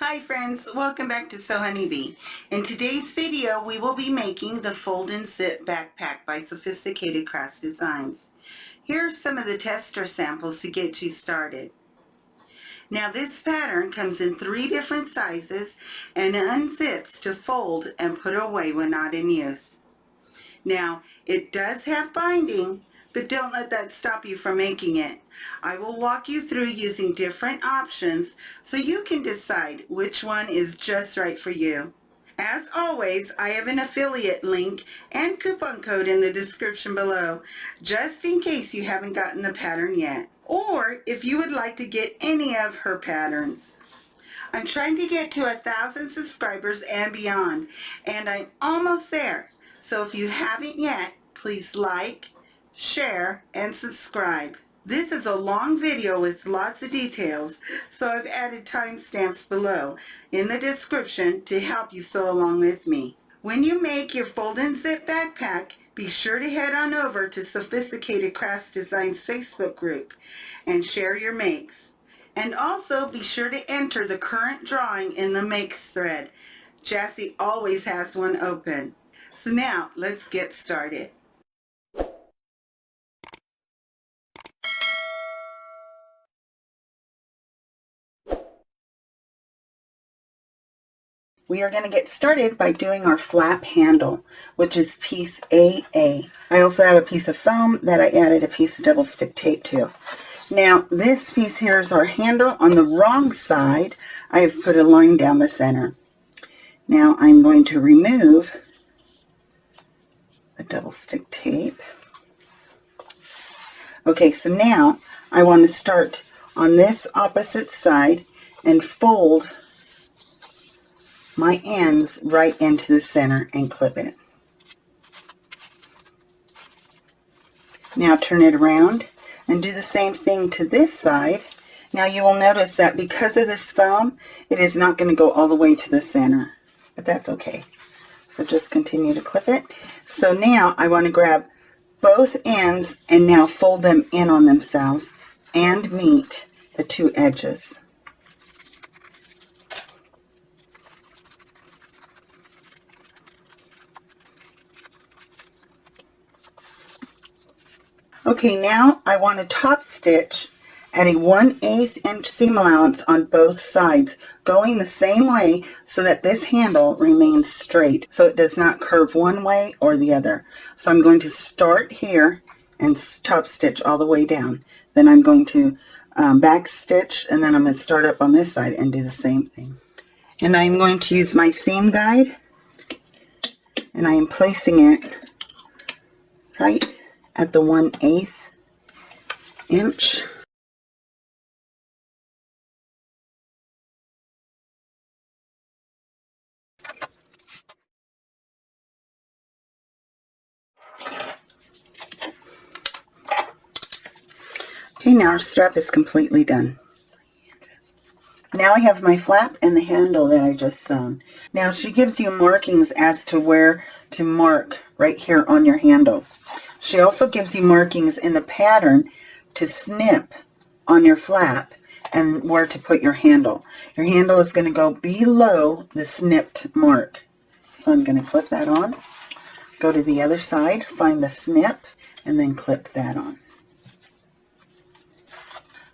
Hi friends, welcome back to HoneyBea. In today's video, we will be making the FoldnZip Backpack by Sewfisticated Designs. Here are some of the tester samples to get you started. Now this pattern comes in 3 different sizes and unzips to fold and put away when not in use. Now it does have binding, but don't let that stop you from making it. I will walk you through using different options so you can decide which one is just right for you. As always, I have an affiliate link and coupon code in the description below, just in case you haven't gotten the pattern yet, or if you would like to get any of her patterns. I'm trying to get to 1,000 subscribers and beyond, and I'm almost there. So if you haven't yet, please like, share, and subscribe. This is a long video with lots of details, so I've added timestamps below in the description to help you sew along with me. When you make your FoldnZip Backpack, be sure to head on over to Sewfisticated Designs Facebook group and share your makes. And also be sure to enter the current drawing in the makes thread. Jassy always has one open. So now, let's get started. We are going to get started by doing our flap handle, which is piece AA. I also have a piece of foam that I added a piece of double stick tape to. Now this piece here is our handle. On the wrong side, I have put a line down the center. Now I'm going to remove the double stick tape. Okay, so now I want to start on this opposite side and fold my ends right into the center and clip it. Now turn it around and do the same thing to this side. Now you will notice that because of this foam, it is not going to go all the way to the center, but that's okay. So just continue to clip it. So now I want to grab both ends and now fold them in on themselves and meet the 2 edges. Okay, now I want to top stitch at a 1/8 inch seam allowance on both sides, going the same way so that this handle remains straight, so it does not curve one way or the other. So I'm going to start here and top stitch all the way down. Then I'm going to back stitch, and then I'm going to start up on this side and do the same thing. And I'm going to use my seam guide, and I am placing it right at the 1/8 inch. Okay, now our strap is completely done. Now I have my flap and the handle that I just sewn. Now she gives you markings as to where to mark right here on your handle. She also gives you markings in the pattern to snip on your flap and where to put your handle. Your handle is going to go below the snipped mark. So I'm going to clip that on. Go to the other side, find the snip, and then clip that on.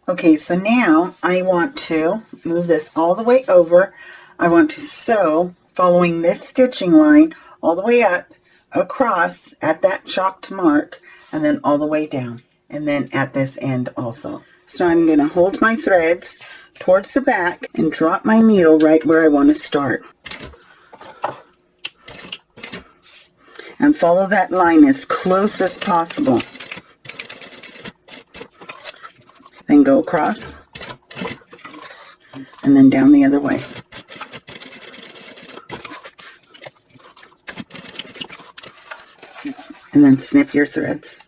Okay, so now I want to move this all the way over. I want to sew following this stitching line all the way up, across at that chalked mark, and then all the way down, and then at this end also. So I'm going to hold my threads towards the back and drop my needle right where I want to start. And follow that line as close as possible. Then go across, and then down the other way. And then snip your threads.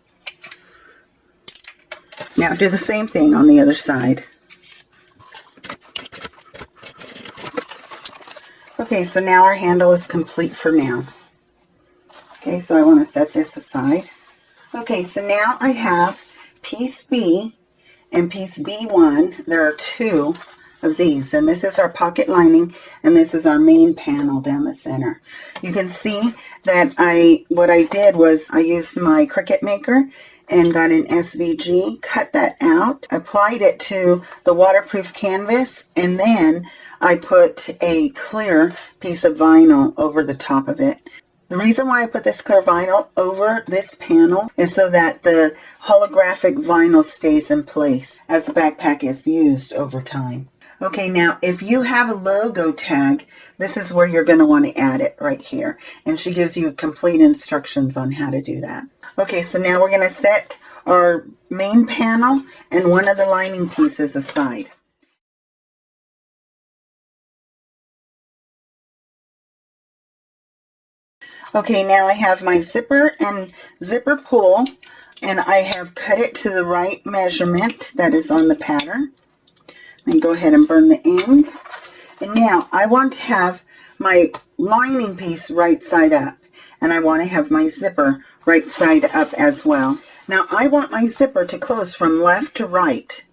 Now do the same thing on the other side. Okay, so now our handle is complete for now. Okay, so I want to set this aside. Okay, so now I have piece B and piece B1. There are 2 of these, and this is our pocket lining, and this is our main panel down the center. You can see that what I did was I used my Cricut Maker and got an SVG, cut that out, applied it to the waterproof canvas, and then I put a clear piece of vinyl over the top of it. The reason why I put this clear vinyl over this panel is so that the holographic vinyl stays in place as the backpack is used over time. Okay, now if you have a logo tag, this is where you're going to want to add it right here. And she gives you complete instructions on how to do that. Okay, so now we're going to set our main panel and one of the lining pieces aside. Okay, now I have my zipper and zipper pull, and I have cut it to the right measurement that is on the pattern. And go ahead and burn the ends. And now I want to have my lining piece right side up, and I want to have my zipper right side up as well. Now I want my zipper to close from left to right,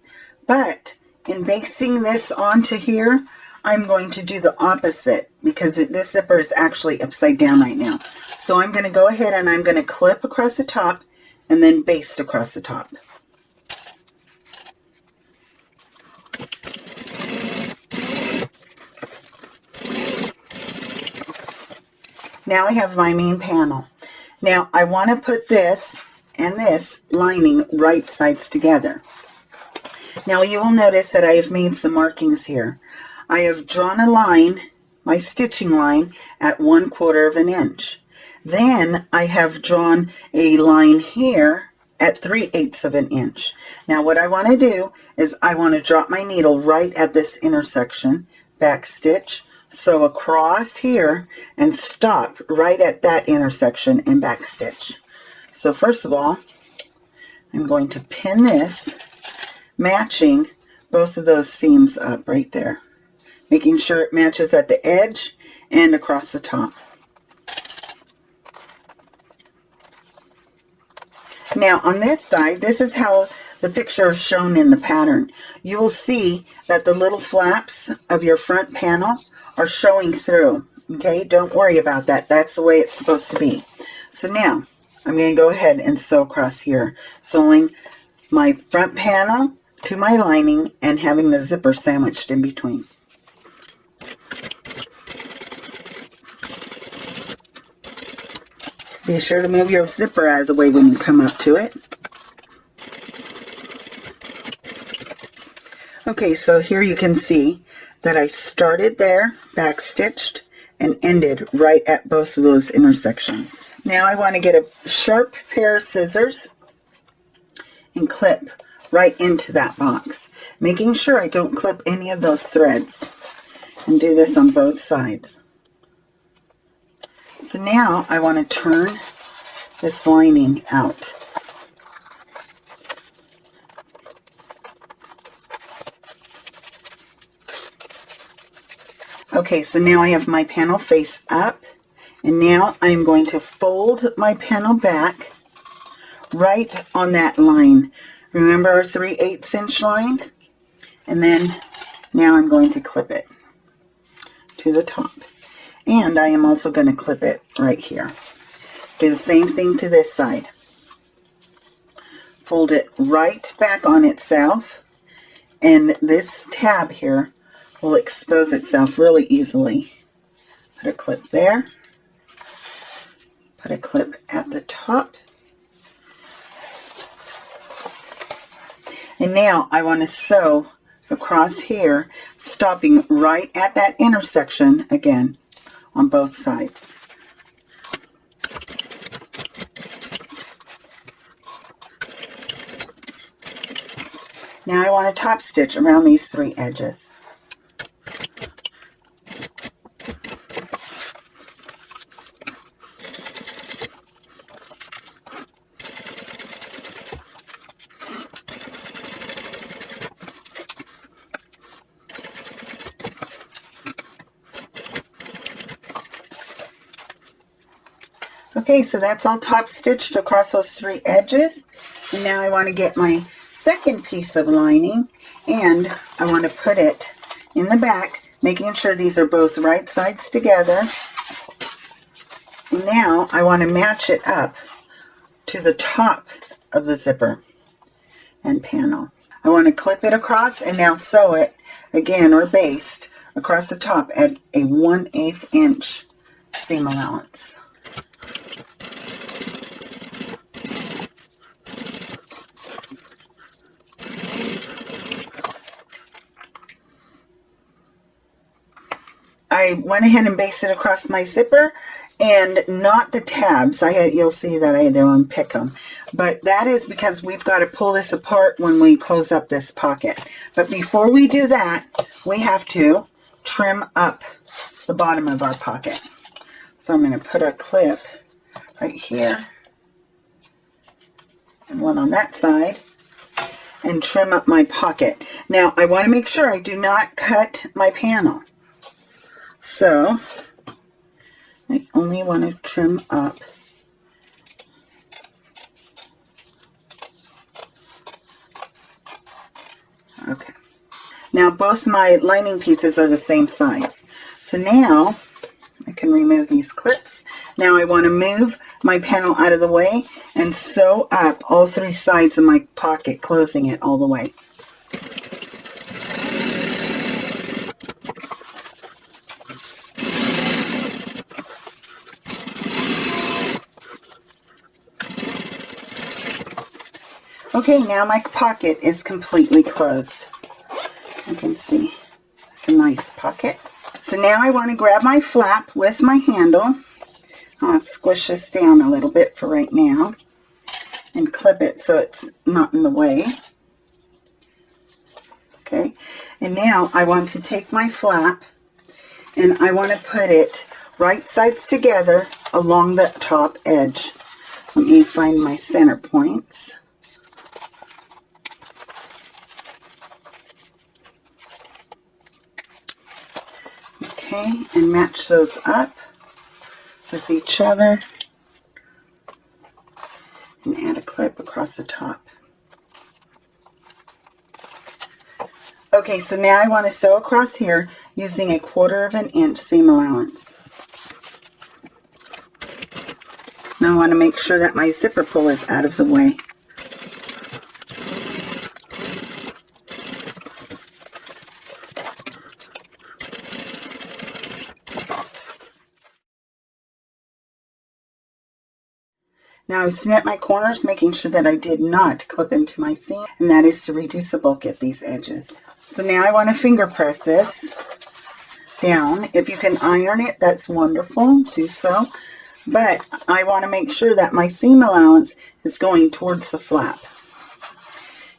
but in basting this onto here, I'm going to do the opposite because this zipper is actually upside down right now. So I'm going to go ahead and I'm going to clip across the top and then baste across the top. Now I have my main panel. Now I want to put this and this lining right sides together. Now you will notice that I have made some markings here. I have drawn a line, my stitching line, at 1/4 of an inch. Then I have drawn a line here at 3/8 of an inch. Now what I want to do is I want to drop my needle right at this intersection, back stitch, sew across here, and stop right at that intersection and back stitch. So first of all, I'm going to pin this, matching both of those seams up right there, making sure it matches at the edge and across the top. Now on this side, this is how the picture is shown in the pattern. You will see that the little flaps of your front panel are showing through. Okay, don't worry about that. That's the way it's supposed to be. So now I'm going to go ahead and sew across here, sewing my front panel to my lining and having the zipper sandwiched in between. Be sure to move your zipper out of the way when you come up to it. Okay, so here you can see that I started there, back stitched, and ended right at both of those intersections. Now I want to get a sharp pair of scissors and clip right into that box, making sure I don't clip any of those threads, and do this on both sides. So now I want to turn this lining out. Okay, so now I have my panel face up, and now I'm going to fold my panel back right on that line. Remember our 3/8 inch line? And then now I'm going to clip it to the top. And I am also going to clip it right here. Do the same thing to this side. Fold it right back on itself, and this tab here will expose itself really easily. Put a clip there. Put a clip at the top. And now I want to sew across here, stopping right at that intersection again on both sides. Now I want to top stitch around these 3 edges. Okay, so that's all top stitched across those 3 edges. And now I want to get my second piece of lining, and I want to put it in the back, making sure these are both right sides together. Now I want to match it up to the top of the zipper and panel. I want to clip it across and now sew it again, or baste across the top at a 1/8 inch seam allowance. I went ahead and basted across my zipper, and not the tabs. You'll see that I had to unpick them. But that is because we've got to pull this apart when we close up this pocket. But before we do that, we have to trim up the bottom of our pocket. So I'm going to put a clip right here, and one on that side, and trim up my pocket. Now, I want to make sure I do not cut my panel. So, I only want to trim up okay. Now, both my lining pieces are the same size. So now, I can remove these clips. Now I want to move my panel out of the way and sew up all 3 sides of my pocket, closing it all the way. Okay, now my pocket is completely closed. You can see it's a nice pocket. So now I want to grab my flap with my handle. I'll squish this down a little bit for right now and clip it so it's not in the way. Okay, and now I want to take my flap and I want to put it right sides together along the top edge. Let me find my center points. Okay, and match those up with each other and add a clip across the top. Okay, so now I want to sew across here using a 1/4 inch seam allowance. Now I want to make sure that my zipper pull is out of the way. Now I snip my corners, making sure that I did not clip into my seam, and that is to reduce the bulk at these edges. So now I want to finger press this down. If you can iron it, that's wonderful, do so. But I want to make sure that my seam allowance is going towards the flap.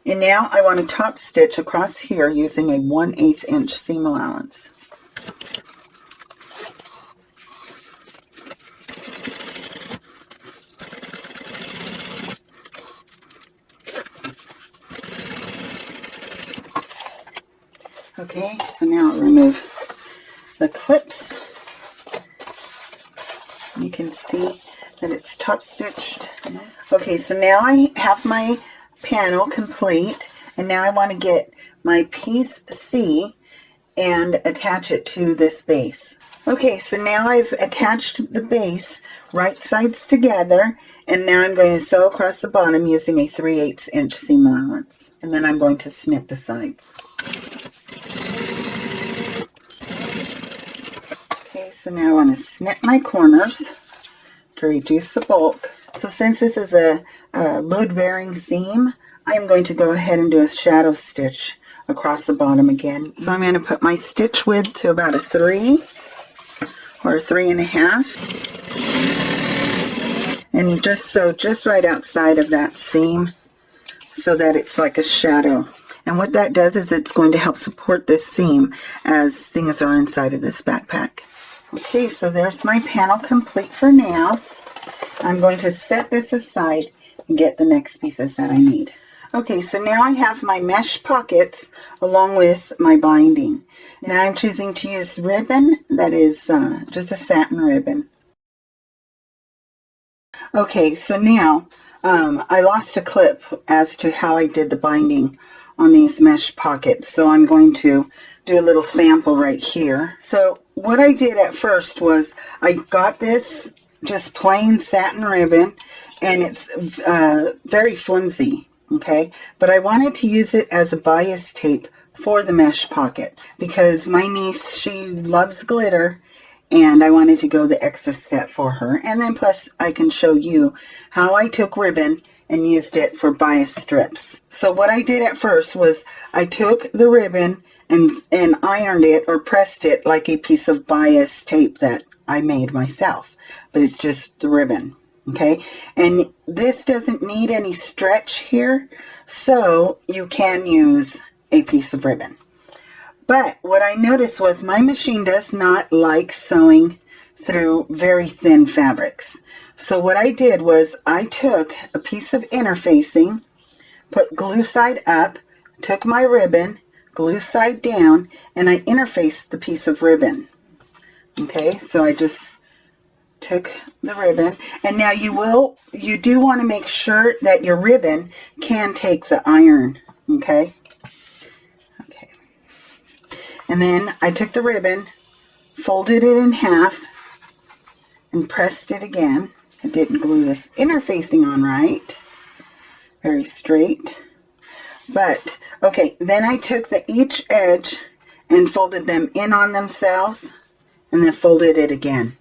And now I want to top stitch across here using a 1/8 inch seam allowance. Okay, so now I'll remove the clips. You can see that it's top stitched. Okay, so now I have my panel complete, and now I want to get my piece C and attach it to this base. Okay, so now I've attached the base right sides together, and now I'm going to sew across the bottom using a 3/8 inch seam allowance, and then I'm going to snip the sides. Okay, so now I want to snip my corners to reduce the bulk. So since this is a load-bearing seam, I'm going to go ahead and do a shadow stitch across the bottom again. So I'm going to put my stitch width to about a 3 or a 3.5, and just sew just right outside of that seam so that it's like a shadow. And what that does is it's going to help support this seam as things are inside of this backpack. Okay, so there's my panel complete for now. I'm going to set this aside and get the next pieces that I need. Okay, so now I have my mesh pockets along with my binding. Now I'm choosing to use ribbon that is just a satin ribbon. Okay, so now I lost a clip as to how I did the binding on these mesh pockets. So I'm going to do a little sample right here. So what I did at first was I got this just plain satin ribbon, and it's very flimsy, okay? But I wanted to use it as a bias tape for the mesh pockets because my niece, she loves glitter, and I wanted to go the extra step for her. And then plus I can show you how I took ribbon and used it for bias strips. So what I did at first was I took the ribbon and ironed it or pressed it like a piece of bias tape that I made myself, but it's just the ribbon, okay? And this doesn't need any stretch here, so you can use a piece of ribbon. But what I noticed was my machine does not like sewing through very thin fabrics. So what I did was I took a piece of interfacing, put glue side up, took my ribbon, glue side down, and I interfaced the piece of ribbon. Okay, so I just took the ribbon, and now you do want to make sure that your ribbon can take the iron, okay? Okay. And then I took the ribbon, folded it in half, and pressed it again. I didn't glue this interfacing on right. Very straight. But, okay, then I took each edge and folded them in on themselves, and then folded it again.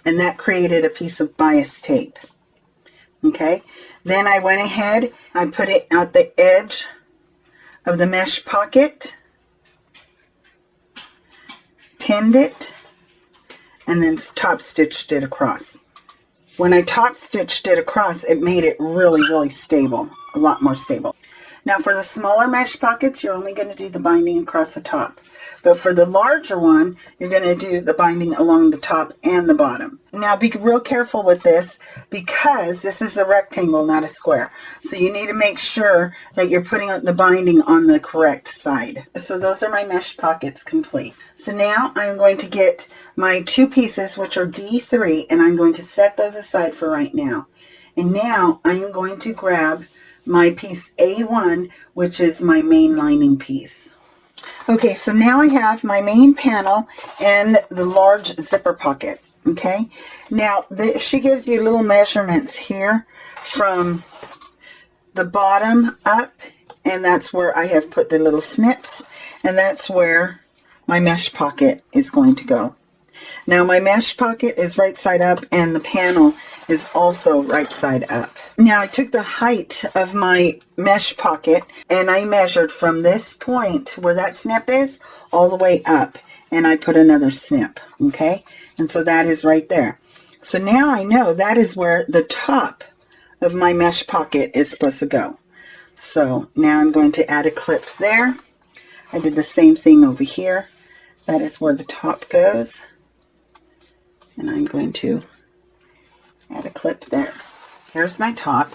And that created a piece of bias tape. Okay, then I went ahead, I put it at the edge of the mesh pocket, pinned it, and then top stitched it across. When I top stitched it across, it made it really, really stable, a lot more stable. Now for the smaller mesh pockets, you're only going to do the binding across the top. But for the larger one, you're going to do the binding along the top and the bottom. Now be real careful with this because this is a rectangle, not a square. So you need to make sure that you're putting the binding on the correct side. So those are my mesh pockets complete. So now I'm going to get my two pieces, which are D3, and I'm going to set those aside for right now. And now I'm going to grab my piece A1, which is my main lining piece. Okay, so now I have my main panel and the large zipper pocket, okay? Now, she gives you little measurements here from the bottom up, and that's where I have put the little snips, and that's where my mesh pocket is going to go. Now, my mesh pocket is right side up, and the panel is also right side up. Now, I took the height of my mesh pocket, and I measured from this point where that snip is all the way up, and I put another snip, okay? And so that is right there. So now I know that is where the top of my mesh pocket is supposed to go. So now I'm going to add a clip there. I did the same thing over here. That is where the top goes. And I'm going to add a clip there. Here's my top.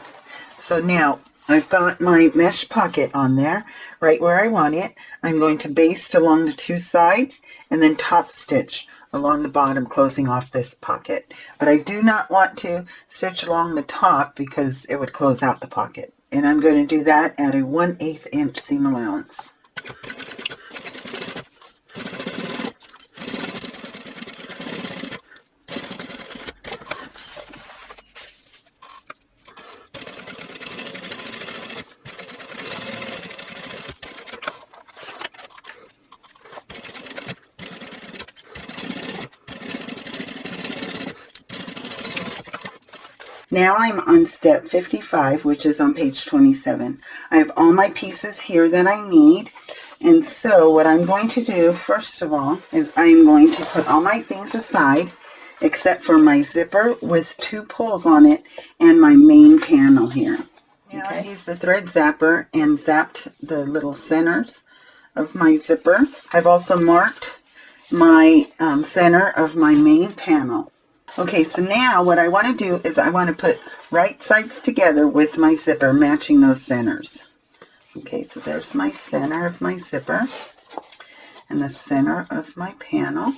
So now I've got my mesh pocket on there, right where I want it. I'm going to baste along the two sides and then top stitch along the bottom, closing off this pocket. But I do not want to stitch along the top because it would close out the pocket. And I'm going to do that at a 1/8 inch seam allowance. Now I'm on step 55, which is on page 27. I have all my pieces here that I need. And so what I'm going to do, first of all, is I'm going to put all my things aside, except for my zipper with 2 pulls on it and my main panel here. Now I used the thread zapper and zapped the little centers of my zipper. I've also marked my center of my main panel. Okay, so now what I want to do is I want to put right sides together with my zipper, matching those centers. Okay, so there's my center of my zipper and the center of my panel.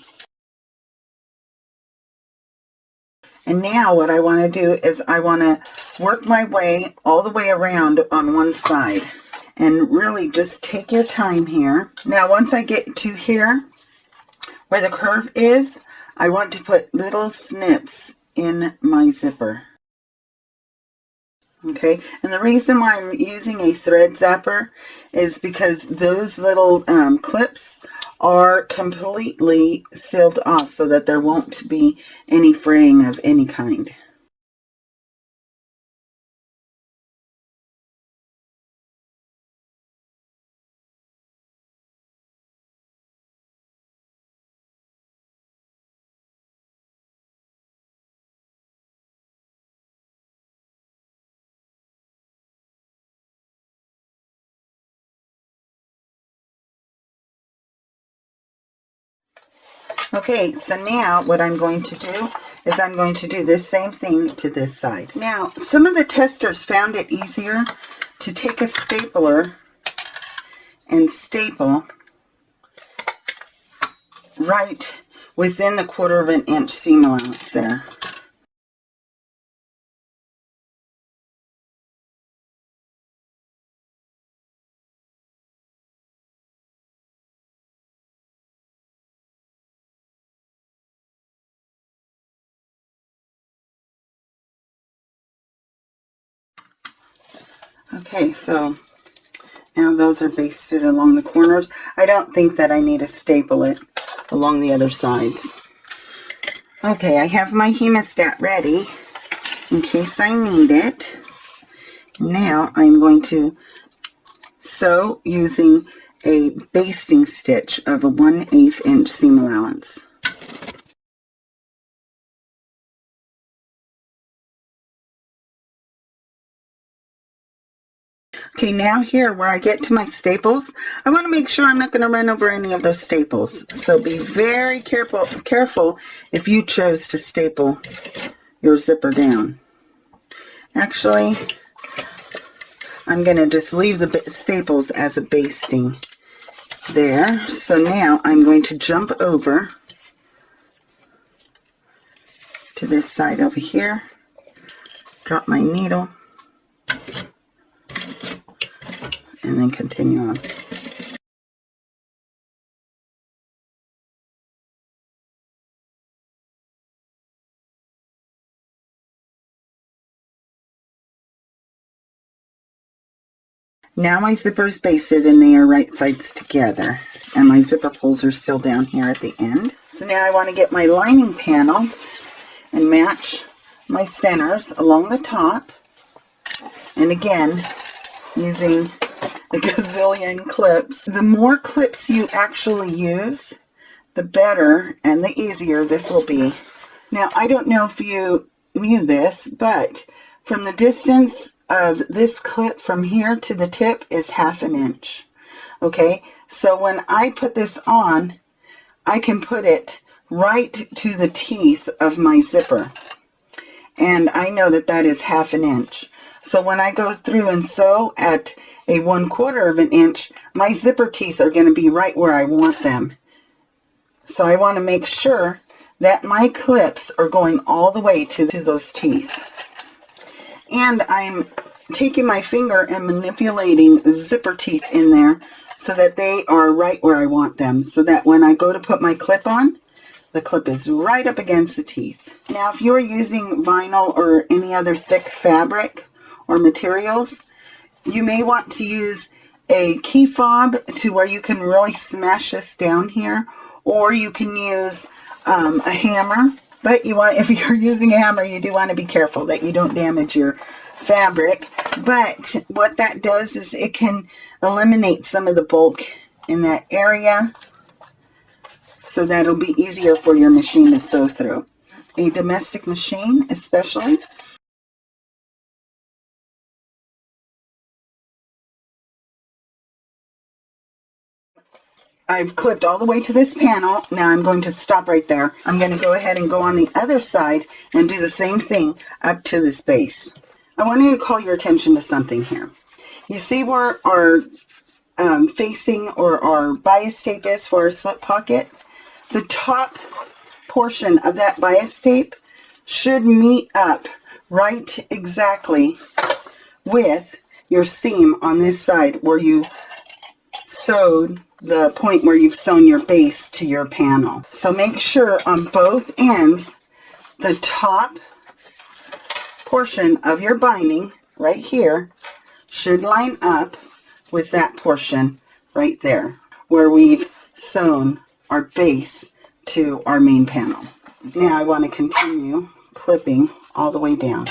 And now what I want to do is I want to work my way all the way around on one side. And really just take your time here. Now once I get to here, where the curve is, I want to put little snips in my zipper. Okay, and the reason why I'm using a thread zapper is because those little clips are completely sealed off so that there won't be any fraying of any kind. Okay, so now what I'm going to do is I'm going to do this same thing to this side. Now, some of the testers found it easier to take a stapler and staple right within the 1/4 inch seam allowance there. Okay, so now those are basted along the corners. I don't think that I need to staple it along the other sides. Okay, I have my hemostat ready in case I need it. Now I'm going to sew using a basting stitch of a 1/8 inch seam allowance. Okay, now here where I get to my staples, I want to make sure I'm not going to run over any of those staples. So be very careful if you chose to staple your zipper down. Actually, I'm going to just leave the staples as a basting there. So now I'm going to jump over to this side over here, drop my needle, and then continue on. Now my zipper is basted and they are right sides together, and my zipper pulls are still down here at the end. So now I want to get my lining panel and match my centers along the top, and again using a gazillion clips. The more clips you actually use, the better and the easier this will be. Now I don't know if you knew this, but from the distance of this clip from here to the tip is 1/2 inch. Okay, so when I put this on, I can put it right to the teeth of my zipper, and I know that that is 1/2 inch. So when I go through and sew at a 1/4 inch, my zipper teeth are going to be right where I want them. So I want to make sure that my clips are going all the way to those teeth. And I'm taking my finger and manipulating the zipper teeth in there so that they are right where I want them, so that when I go to put my clip on, the clip is right up against the teeth. Now if you're using vinyl or any other thick fabric or materials, you may want to use a key fob to where you can really smash this down here, or you can use a hammer. But if you're using a hammer, you do want to be careful that you don't damage your fabric. But what that does is it can eliminate some of the bulk in that area, so that it'll be easier for your machine to sew through. A domestic machine especially. I've clipped all the way to this panel. Now I'm going to stop right there. I'm going to go ahead and go on the other side and do the same thing up to this base. I want to call your attention to something here. You see where our facing or our bias tape is for our slip pocket? The top portion of that bias tape should meet up right exactly with your seam on this side where you sewed the point where you've sewn your base to your panel. So make sure on both ends, the top portion of your binding right here should line up with that portion right there where we've sewn our base to our main panel. Now I want to continue clipping all the way down.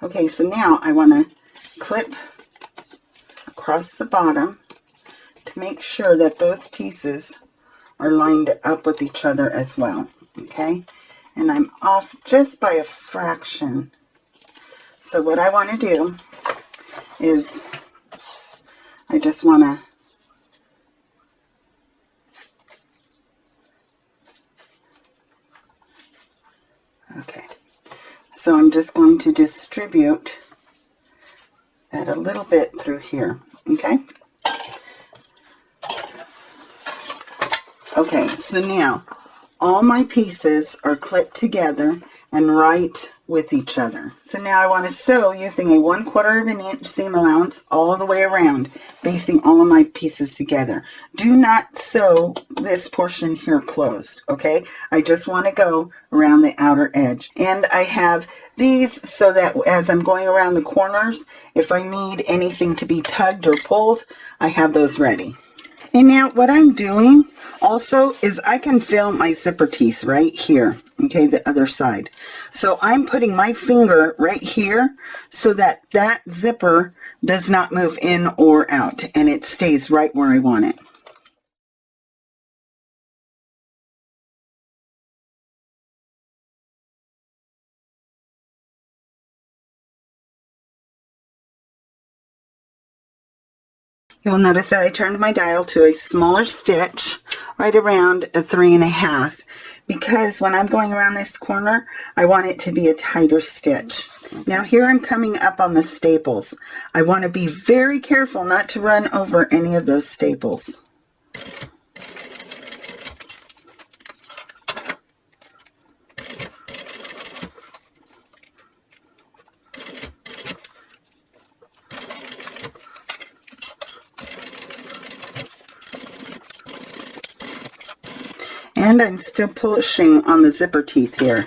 Okay, so now I want to clip across the bottom to make sure that those pieces are lined up with each other as well. Okay, and I'm off just by a fraction. So what I want to do is I just want to so I'm just going to distribute that a little bit through here. Okay. Okay, so now all my pieces are clipped together and right with each other. So now I want to sew using a 1/4 inch seam allowance all the way around, basing all of my pieces together. Do not sew this portion here closed, okay? I just want to go around the outer edge. And I have these so that as I'm going around the corners, if I need anything to be tugged or pulled, I have those ready. And now what I'm doing also is I can feel my zipper teeth right here, okay, the other side. So I'm putting my finger right here so that that zipper does not move in or out, and it stays right where I want it. You'll notice that I turned my dial to a smaller stitch, right around a 3.5, because when I'm going around this corner, I want it to be a tighter stitch. Now here I'm coming up on the staples. I want to be very careful not to run over any of those staples. And I'm still pushing on the zipper teeth here.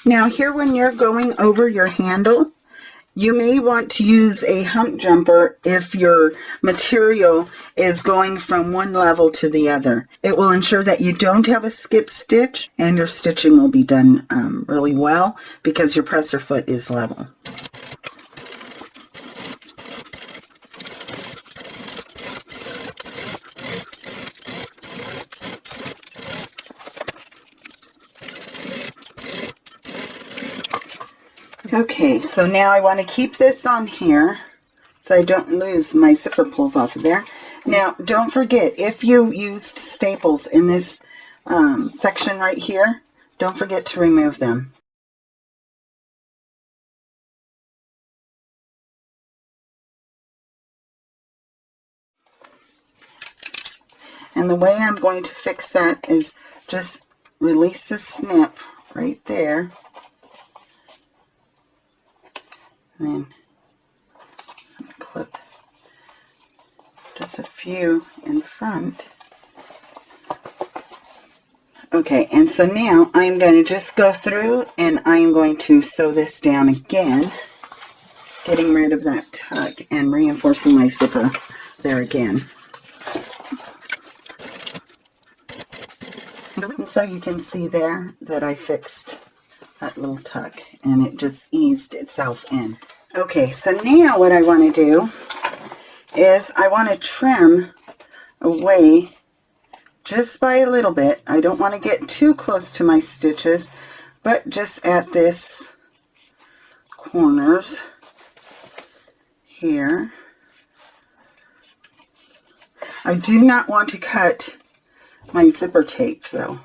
Now here when you're going over your handle, you may want to use a hump jumper if your material is going from one level to the other. It will ensure that you don't have a skip stitch and your stitching will be done really well because your presser foot is level. Okay, so now I want to keep this on here so I don't lose my zipper pulls off of there. Now, don't forget, if you used staples in this section right here, don't forget to remove them. And the way I'm going to fix that is just release the snip right there. And then clip just a few in front. Okay, and so now I'm going to just go through and I'm going to sew this down again, getting rid of that tug and reinforcing my zipper there again. And so you can see there that I fixed that little tuck and it just eased itself in. Okay, so now what I want to do is I want to trim away just by a little bit. I don't want to get too close to my stitches, but just at this corners here. I do not want to cut my zipper tape though.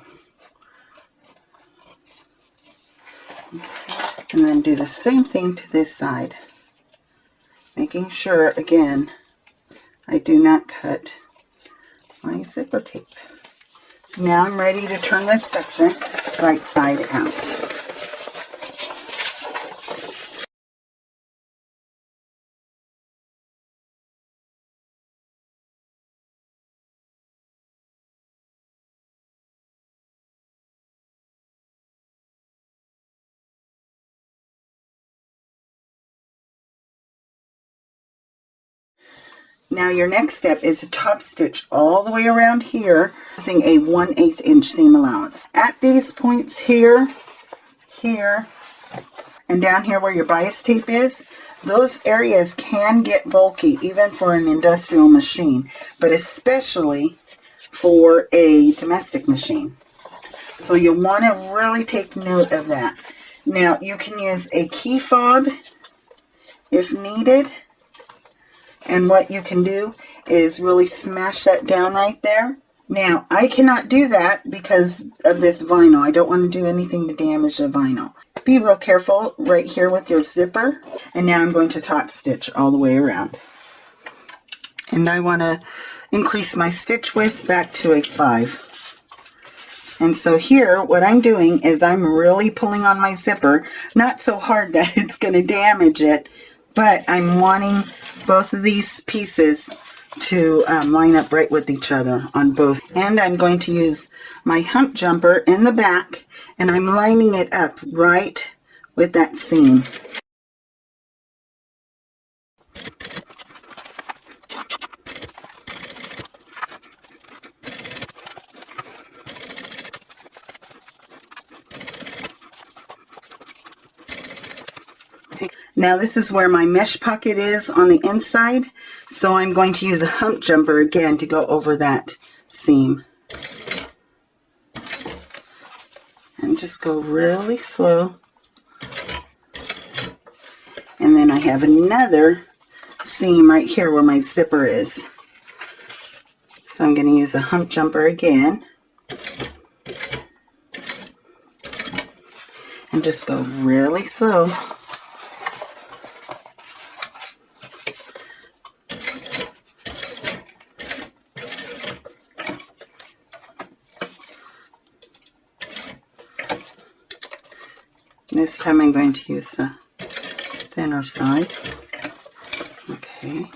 Okay. And then do the same thing to this side, making sure, again, I do not cut my zipper tape. So now I'm ready to turn this section right side out. Now your next step is to top stitch all the way around here using a 1/8 inch seam allowance. At these points here, here, and down here where your bias tape is, those areas can get bulky even for an industrial machine, but especially for a domestic machine. So you'll want to really take note of that. Now you can use a key fob if needed. And what you can do is really smash that down right there. Now, I cannot do that because of this vinyl. I don't want to do anything to damage the vinyl. Be real careful right here with your zipper. And now I'm going to top stitch all the way around. And I want to increase my stitch width back to a 5. And so here, what I'm doing is I'm really pulling on my zipper, not so hard that it's going to damage it, but I'm wanting both of these pieces to line up right with each other on both. And I'm going to use my hump jumper in the back, and I'm lining it up right with that seam. Now this is where my mesh pocket is on the inside, so I'm going to use a hump jumper again to go over that seam. And just go really slow. And then I have another seam right here where my zipper is. So I'm going to use a hump jumper again. And just go really slow. This time I'm going to use the thinner side. Okay.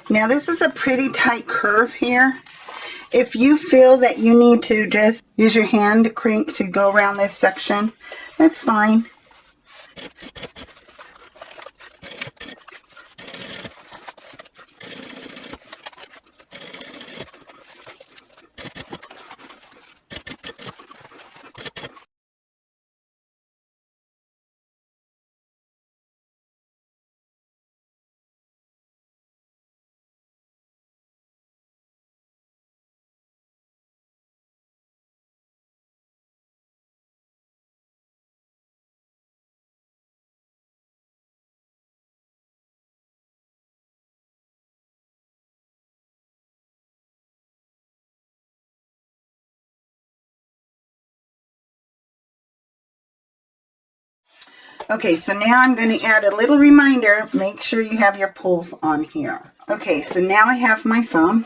Now this is a pretty tight curve here. If you feel that you need to just use your hand crank to go around this section, that's fine. Okay, so now I'm going to add a little reminder. Make sure you have your pulls on here. Okay, so now I have my foam,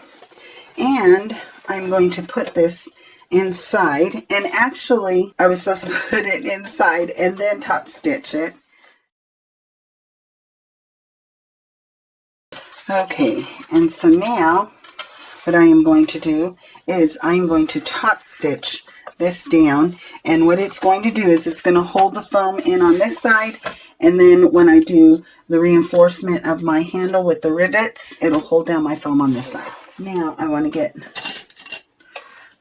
and I'm going to put this inside. And actually, I was supposed to put it inside and then top stitch it. Okay, and so now what I am going to do is I'm going to top stitch this down, and what it's going to do is it's going to hold the foam in on this side, and then when I do the reinforcement of my handle with the rivets, it'll hold down my foam on this side. Now I want to get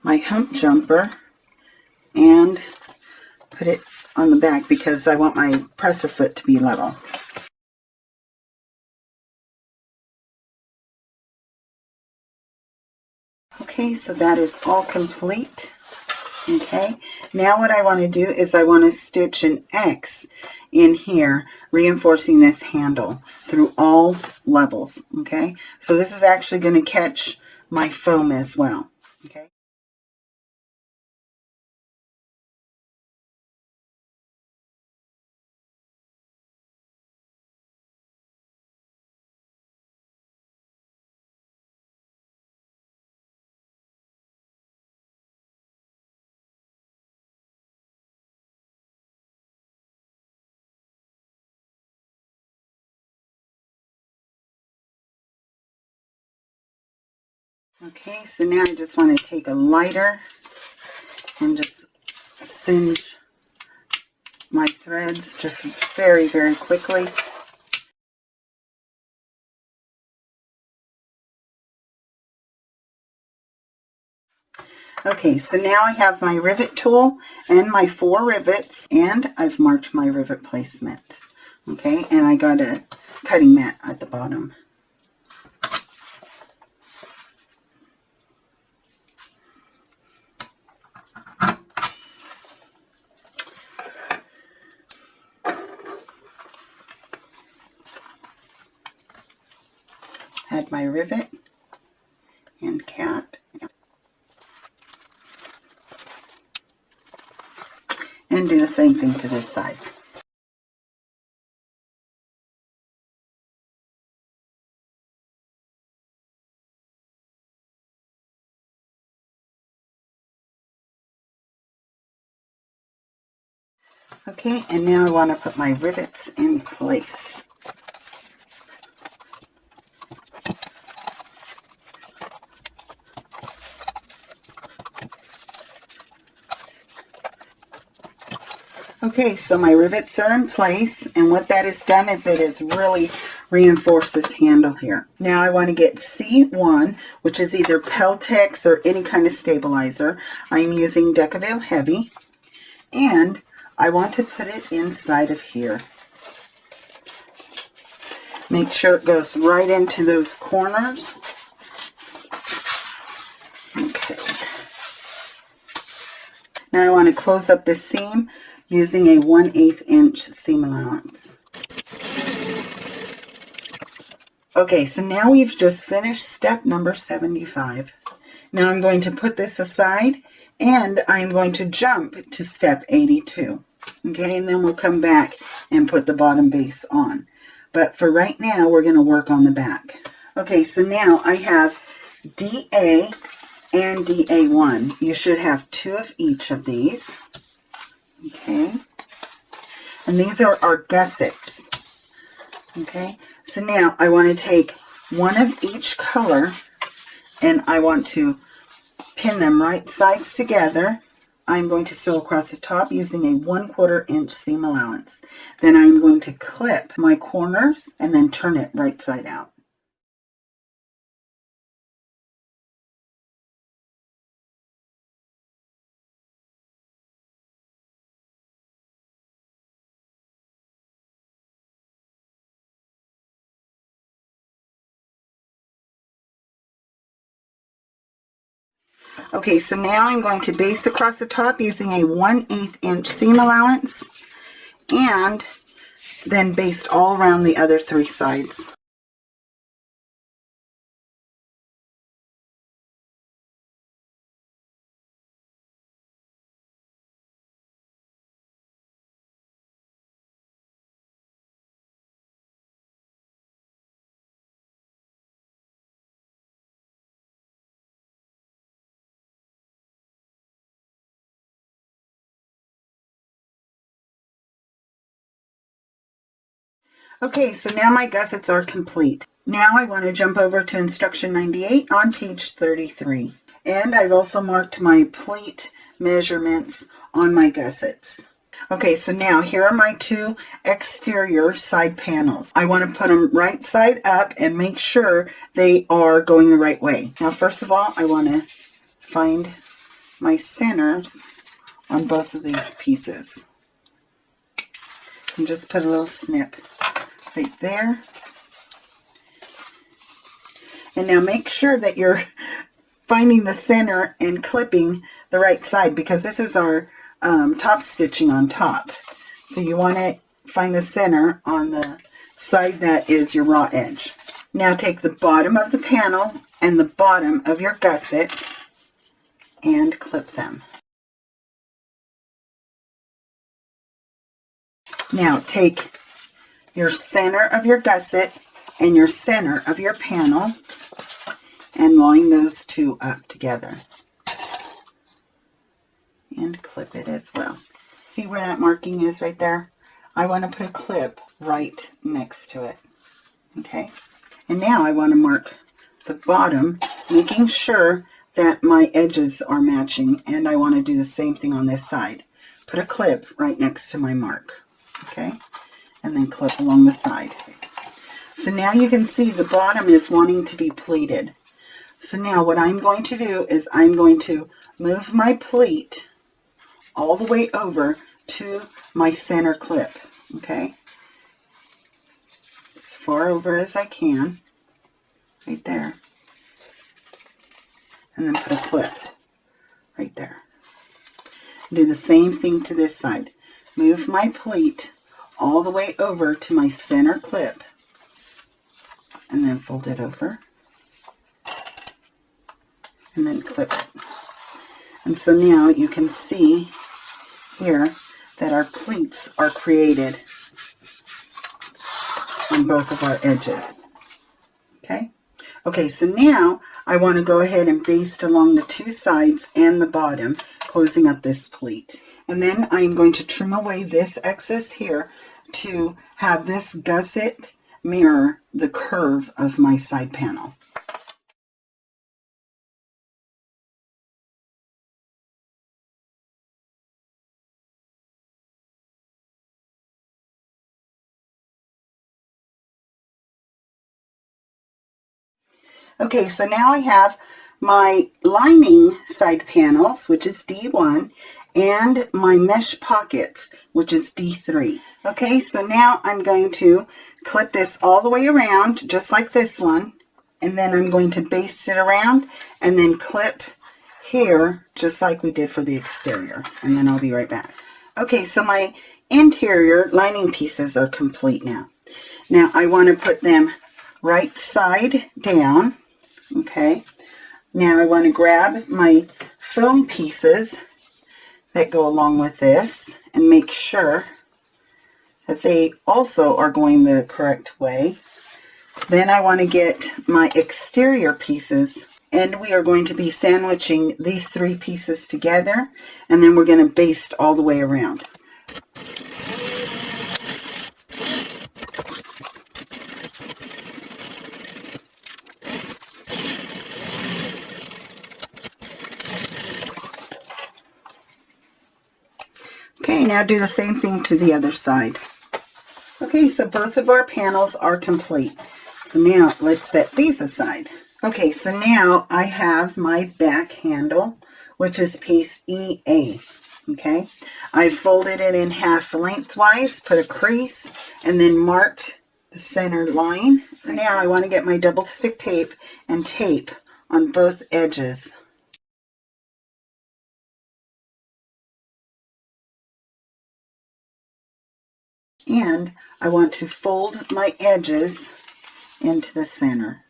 my hump jumper and put it on the back because I want my presser foot to be level. Okay, so that is all complete. Okay, now what I want to do is I want to stitch an X in here, reinforcing this handle through all levels. Okay, so this is actually going to catch my foam as well. Okay. Okay, so now I just want to take a lighter and just singe my threads just very, very quickly. Okay, so now I have my rivet tool and my 4 rivets, and I've marked my rivet placement. Okay, and I got a cutting mat at the bottom. Had my rivet and cap. And do the same thing to this side. Okay, and now I want to put my rivets in place. Okay, so my rivets are in place, and what that has done is it has really reinforced this handle here. Now I want to get C1, which is either Peltex or any kind of stabilizer. I'm using Decavale Heavy, and I want to put it inside of here. Make sure it goes right into those corners. Okay. Now I want to close up the seam using a 1/8 inch seam allowance. Okay, so now we've just finished step number 75. Now I'm going to put this aside, and I'm going to jump to step 82. Okay, and then we'll come back and put the bottom base on. But for right now, we're going to work on the back. Okay, so now I have DA and DA1. You should have 2 of each of these. Okay, and these are our gussets. Okay, so now I want to take 1 of each color, and I want to pin them right sides together. I'm going to sew across the top using a 1/4 inch seam allowance. Then I'm going to clip my corners and then turn it right side out. Okay, so now I'm going to baste across the top using a 1/8 inch seam allowance, and then baste all around the other 3 sides. Okay, so now my gussets are complete. Now I want to jump over to instruction 98 on page 33. And I've also marked my pleat measurements on my gussets. Okay, so now here are my 2 exterior side panels. I want to put them right side up and make sure they are going the right way. Now, first of all, I want to find my centers on both of these pieces. And just put a little snip right there. And now make sure that your finding the center and clipping the right side, because this is our top stitching on top. So you want to find the center on the side that is your raw edge. Now take the bottom of the panel and the bottom of your gusset and clip them. Now take your center of your gusset and your center of your panel and line those two up together and clip it as well. See where that marking is right there? I want to put a clip right next to it. Okay, and now I want to mark the bottom, making sure that my edges are matching, and I want to do the same thing on this side. Put a clip right next to my mark. Okay, and then clip along the side. So now you can see the bottom is wanting to be pleated. So now what I'm going to do is I'm going to move my pleat all the way over to my center clip. Okay, as far over as I can, right there, and then put a clip right there. Do the same thing to this side. Move my pleat all the way over to my center clip and then fold it over and then clip it. And so now you can see here that our pleats are created on both of our edges. Okay? Okay, so now I want to go ahead and baste along the two sides and the bottom, closing up this pleat. And then I'm going to trim away this excess here to have this gusset mirror the curve of my side panel. Okay, so now I have my lining side panels, which is D1, and my mesh pockets, which is D3. Okay, so now I'm going to clip this all the way around, just like this one, and then I'm going to baste it around and then clip here, just like we did for the exterior, and then I'll be right back. Okay, so my interior lining pieces are complete now. Now I want to put them right side down. Okay, now I want to grab my foam pieces that go along with this and make sure that they also are going the correct way. Then I want to get my exterior pieces, and we are going to be sandwiching these three pieces together, and then we're going to baste all the way around. Okay, now do the same thing to the other side. Okay, so both of our panels are complete. So now let's set these aside. Okay, so now I have my back handle, which is piece EA. Okay, I folded it in half lengthwise, put a crease, and then marked the center line. So now I want to get my double stick tape and tape on both edges. And I want to fold my edges into the center.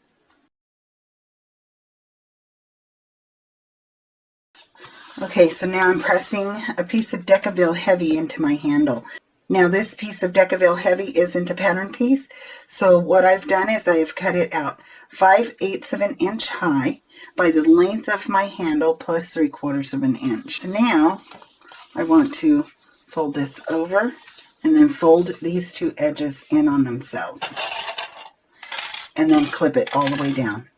Okay, so now I'm pressing a piece of Decaville Heavy into my handle. Now this piece of Decaville Heavy isn't a pattern piece, so what I've done is I've cut it out 5/8 of an inch high by the length of my handle plus 3/4 of an inch. So now I want to fold this over and then fold these two edges in on themselves and then clip it all the way down.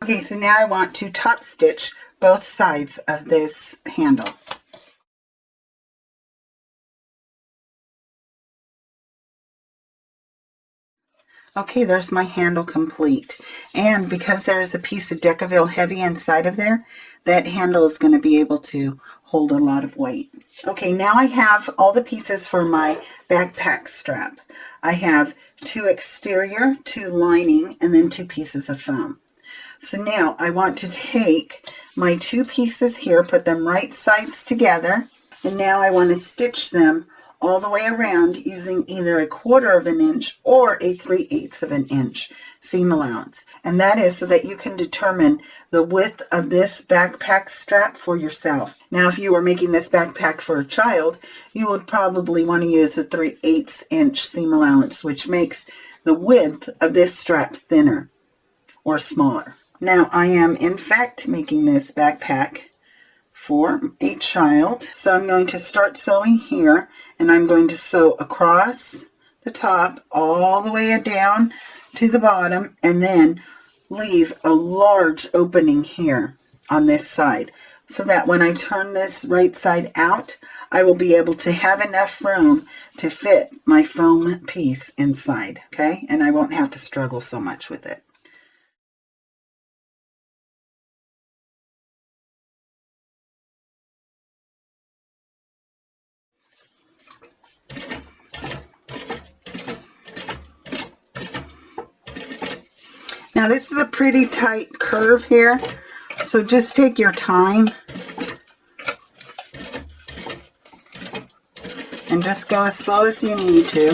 Okay, so now I want to top stitch both sides of this handle. Okay, there's my handle complete. And because there's a piece of Decaville Heavy inside of there, that handle is going to be able to hold a lot of weight. Okay, now I have all the pieces for my backpack strap. I have 2 exterior, 2 lining, and then 2 pieces of foam. So now I want to take my 2 pieces here, put them right sides together, and now I want to stitch them all the way around using either a 1/4 of an inch or a 3/8 of an inch seam allowance. And that is so that you can determine the width of this backpack strap for yourself. Now, if you were making this backpack for a child, you would probably want to use a 3/8 inch seam allowance, which makes the width of this strap thinner or smaller. Now, I am in fact making this backpack for a child. So I'm going to start sewing here, and I'm going to sew across the top all the way down to the bottom, and then leave a large opening here on this side, so that when I turn this right side out, I will be able to have enough room to fit my foam piece inside, okay? And I won't have to struggle so much with it. Now this is a pretty tight curve here, so just take your time and just go as slow as you need to.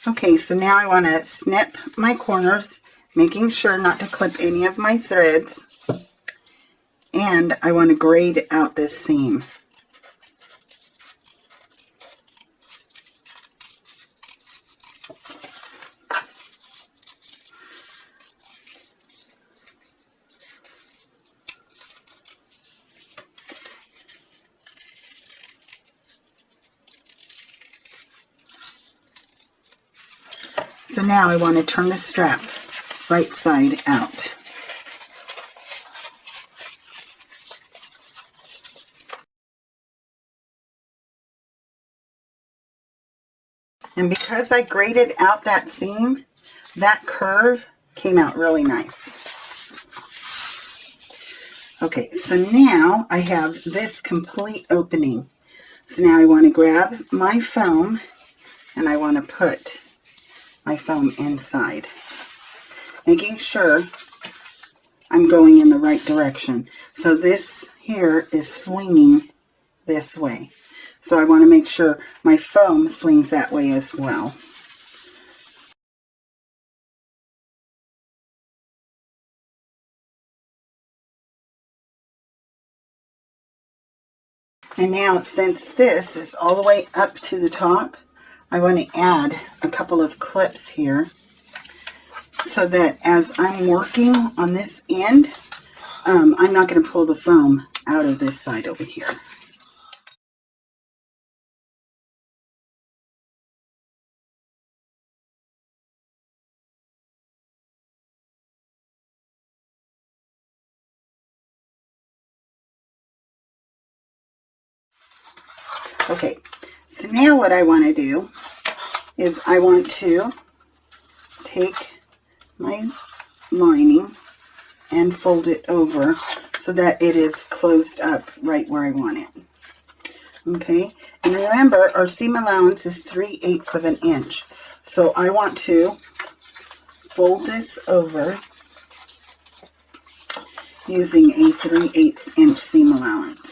Okay, so now I want to snip my corners, making sure not to clip any of my threads, and I want to grade out this seam. So now I want to turn the strap right side out. And because I graded out that seam, that curve came out really nice. Okay, so now I have this complete opening. So now I want to grab my foam, and I want to put my foam inside, making sure I'm going in the right direction. So this here is swinging this way. So I want to make sure my foam swings that way as well. And now, since this is all the way up to the top, I want to add a couple of clips here so that as I'm working on this end, I'm not going to pull the foam out of this side over here. Okay, so now what I want to do is I want to take my lining and fold it over so that it is closed up right where I want it. Okay, and remember our seam allowance is 3/8 of an inch. So I want to fold this over using a 3/8 inch seam allowance.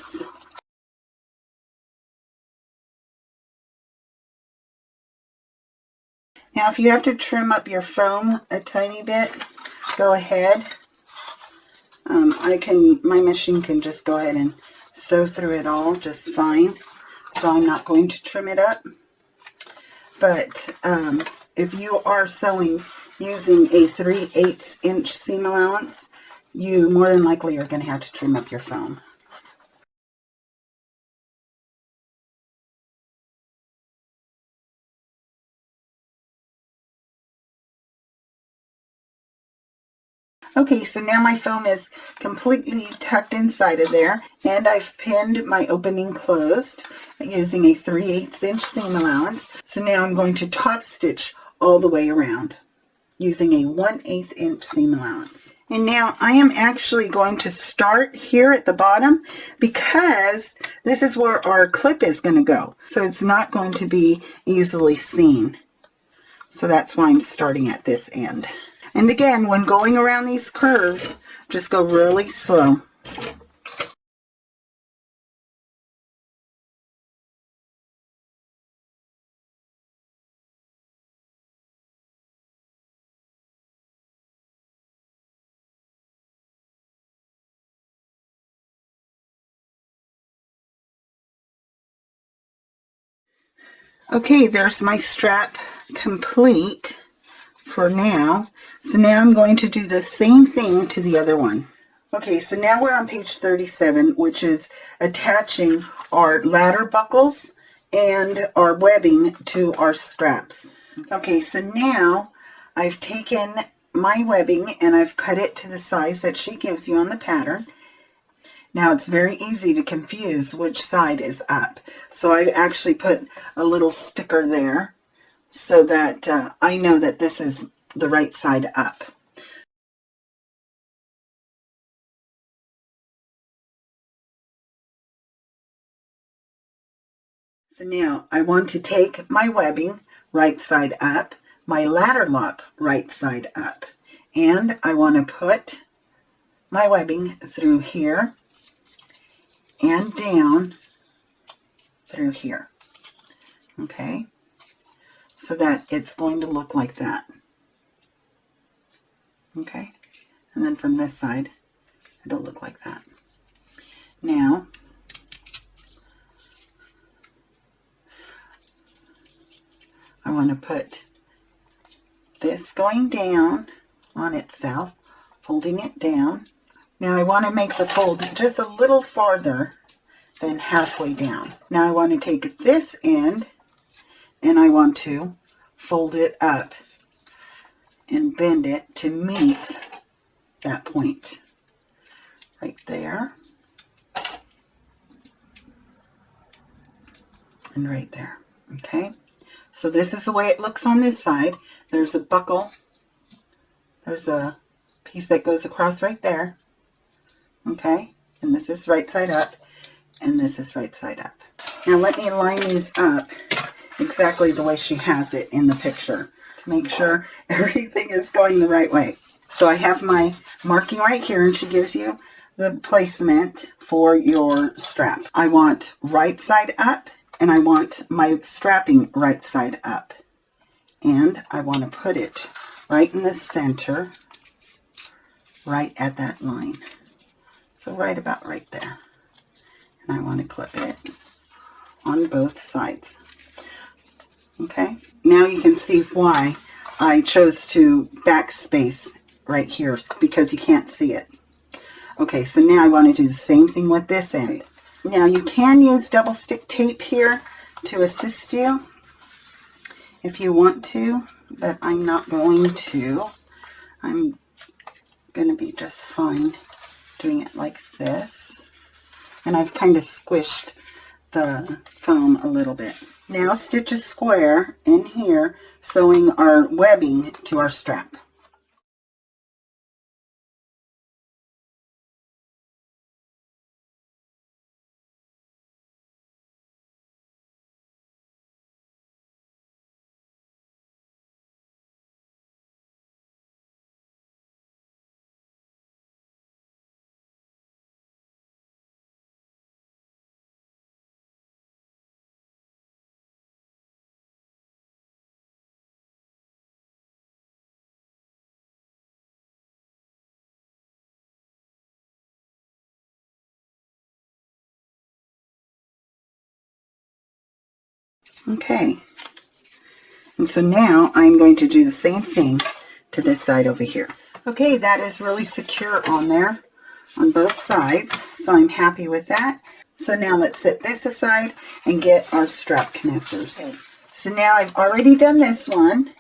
Now, if you have to trim up your foam a tiny bit, go ahead. My machine can just go ahead and sew through it all just fine. So I'm not going to trim it up. But if you are sewing using a 3/8 inch seam allowance, you more than likely are going to have to trim up your foam. Okay, so now my foam is completely tucked inside of there, and I've pinned my opening closed using a 3/8 inch seam allowance. So now I'm going to top stitch all the way around using a 1/8 inch seam allowance. And now I am actually going to start here at the bottom because this is where our clip is going to go. So it's not going to be easily seen. So that's why I'm starting at this end. And again, when going around these curves, just go really slow. Okay, there's my strap complete for now. So now I'm going to do the same thing to the other one. Okay, so now we're on page 37, which is attaching our ladder buckles and our webbing to our straps. Okay, so now I've taken my webbing and I've cut it to the size that she gives you on the pattern. Now it's very easy to confuse which side is up. So I actually put a little sticker there so that I know that this is the right side up. So now I want to take my webbing right side up, my ladder lock right side up, and I want to put my webbing through here and down through here. Okay, so that it's going to look like that. Okay, and then from this side it'll look like that. Now I want to put this going down on itself, folding it down. Now I want to make the fold just a little farther than halfway down. Now I want to take this end and I want to fold it up and bend it to meet that point right there and right there. Okay, so this is the way it looks on this side. There's a buckle, there's a piece that goes across right there. Okay, and this is right side up and this is right side up. Now let me line these up exactly the way she has it in the picture to make sure everything is going the right way. So I have my marking right here and she gives you the placement for your strap. I want right side up and I want my strapping right side up. And I want to put it right in the center, right at that line. So right about right there. And I want to clip it on both sides. Okay, now you can see why I chose to backspace right here, because you can't see it. Okay, so now I want to do the same thing with this end. Now you can use double stick tape here to assist you if you want to, but I'm not going to. I'm going to be just fine doing it like this. And I've kind of squished the foam a little bit. Now stitch a square in here, sewing our webbing to our strap. Okay, and so now I'm going to do the same thing to this side over here. Okay, that is really secure on there on both sides, so I'm happy with that. So now let's set this aside and get our strap connectors. Okay. So now I've already done this one,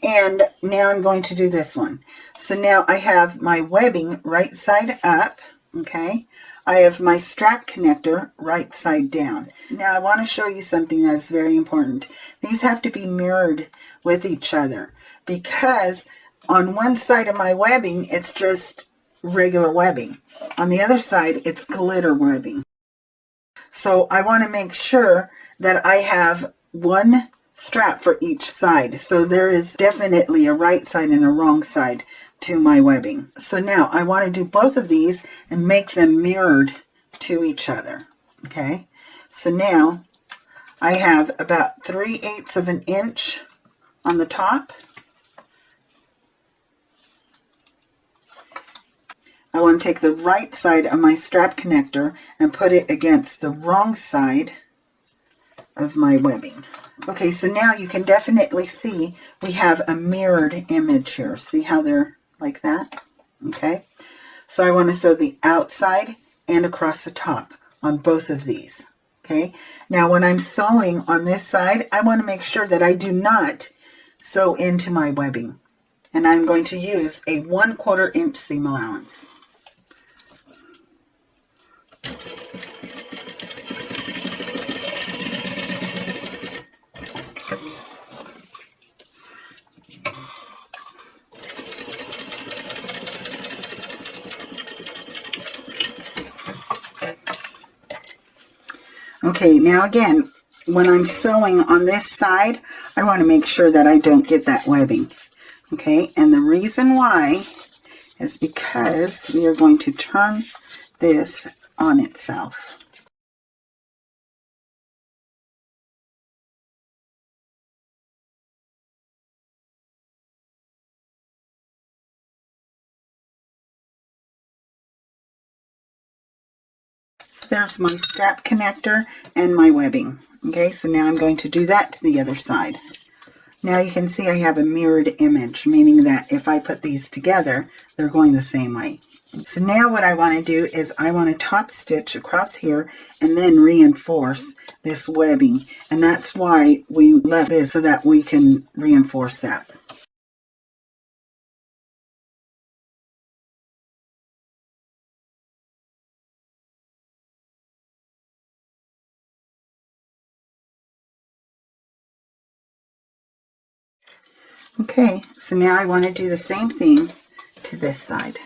and now I'm going to do this one. So now I have my webbing right side up. Okay, I have my strap connector right side down. Now I want to show you something that is very important. These have to be mirrored with each other because on one side of my webbing it's just regular webbing. On the other side it's glitter webbing. So I want to make sure that I have one strap for each side. So there is definitely a right side and a wrong side to my webbing. So now I want to do both of these and make them mirrored to each other. Okay, so now I have about 3/8 of an inch on the top. I want to take the right side of my strap connector and put it against the wrong side of my webbing. Okay, so now you can definitely see we have a mirrored image here. See how they're like that? Okay, so I want to sew the outside and across the top on both of these. Okay, now when I'm sewing on this side, I want to make sure that I do not sew into my webbing. And I'm going to use a 1/4 inch seam allowance. Okay, now again, when I'm sewing on this side, I want to make sure that I don't get that webbing. Okay, and the reason why is because we are going to turn this on itself. So there's my strap connector and my webbing. Okay, so now I'm going to do that to the other side. Now you can see I have a mirrored image, meaning that if I put these together, they're going the same way. So now what I want to do is I want to top stitch across here and then reinforce this webbing. And that's why we left this, so that we can reinforce that. Okay, so now I want to do the same thing to this side.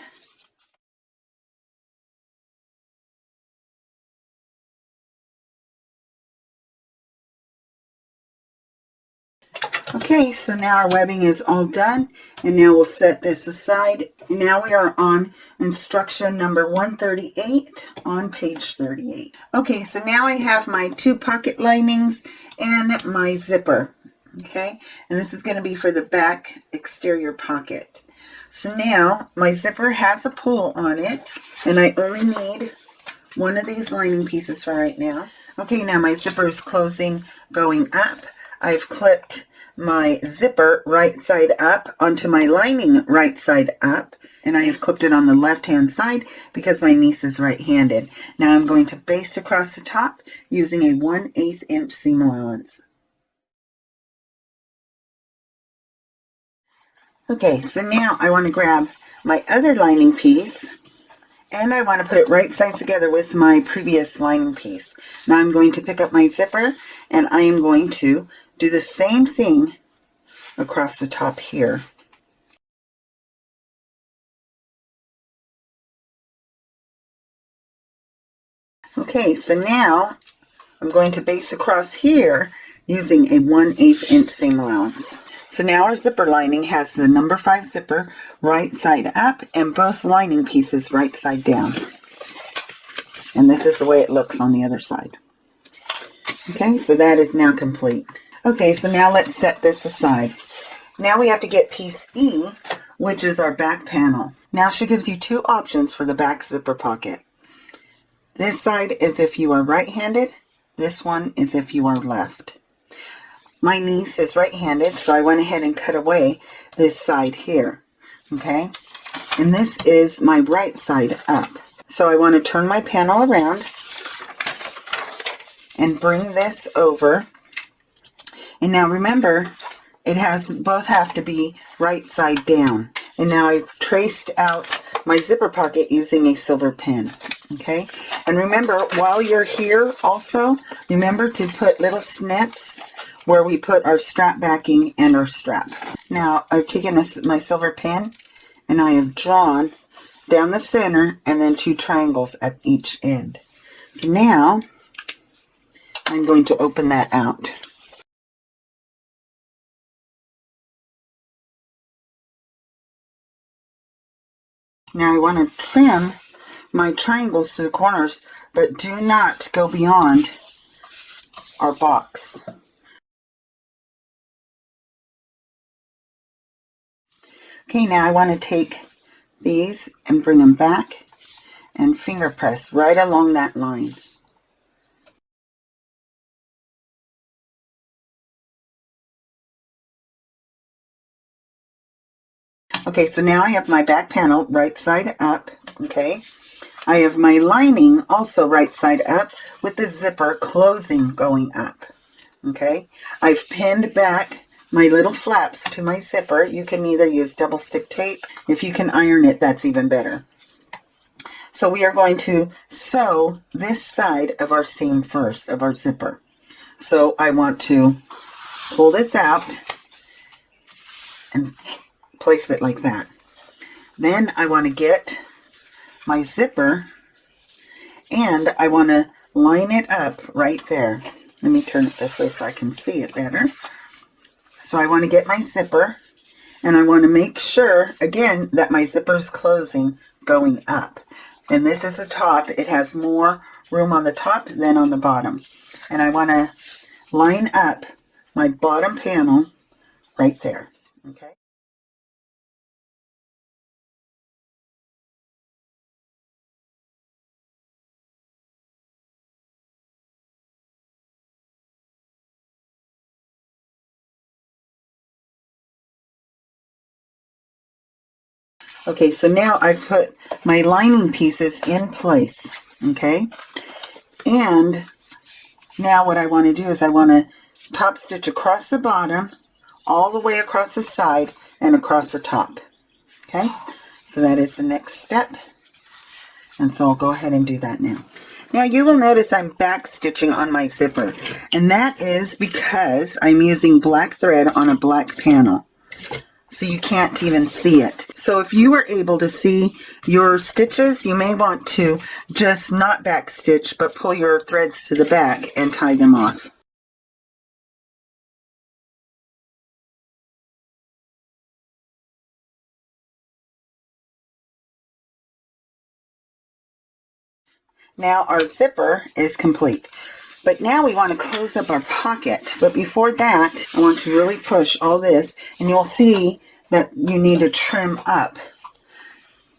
Okay, so now our webbing is all done, and now we'll set this aside. And now we are on instruction number 138 on page 38. Okay, so now I have my 2 pocket linings and my zipper. Okay, and this is going to be for the back exterior pocket. So now my zipper has a pull on it, and I only need one of these lining pieces for right now. Okay, now my zipper is closing, going up. I've clipped my zipper right side up onto my lining right side up, and I have clipped it on the left hand side because my niece is right-handed. Now I'm going to baste across the top using a 1/8 inch seam allowance. Okay, so now I want to grab my other lining piece and I want to put it right sides together with my previous lining piece. Now I'm going to pick up my zipper and I am going to do the same thing across the top here. Okay, so now I'm going to baste across here using a 1/8 inch seam allowance. So now our zipper lining has the number 5 zipper right side up and both lining pieces right side down. And this is the way it looks on the other side. Okay, so that is now complete. Okay, so now let's set this aside. Now we have to get piece E, which is our back panel. Now she gives you 2 options for the back zipper pocket. This side is if you are right-handed. This one is if you are left. My niece is right-handed, so I went ahead and cut away this side here. Okay, and this is my right side up. So I want to turn my panel around and bring this over. And now remember, both have to be right side down. And now I've traced out my zipper pocket using a silver pin. Okay, and remember, while you're here also, remember to put little snips where we put our strap backing and our strap. Now, I've taken my silver pen and I have drawn down the center and then 2 triangles at each end. So now, I'm going to open that out. Now I want to trim my triangles to the corners, but do not go beyond our box. Okay, now I want to take these and bring them back and finger press right along that line. Okay, so now I have my back panel right side up, okay? I have my lining also right side up with the zipper closing going up, okay? I've pinned back my little flaps to my zipper. You can either use double stick tape. If you can iron it, that's even better. So we are going to sew this side of our seam first, of our zipper. So I want to pull this out and place it like that. Then I want to get my zipper and I want to line it up right there. Let me turn it this way so I can see it better. So I want to get my zipper and I want to make sure again that my zipper is closing going up. And this is the top. It has more room on the top than on the bottom. And I want to line up my bottom panel right there. Okay. Okay, so now I've put my lining pieces in place, okay? And now what I want to do is I want to top stitch across the bottom, all the way across the side, and across the top, okay? So that is the next step, and so I'll go ahead and do that now. Now you will notice I'm back stitching on my zipper, and that is because I'm using black thread on a black panel. So you can't even see it. So if you were able to see your stitches, you may want to just not back stitch, but pull your threads to the back and tie them off. Now our zipper is complete. But now we want to close up our pocket. But before that, I want to really push all this, and you'll see that you need to trim up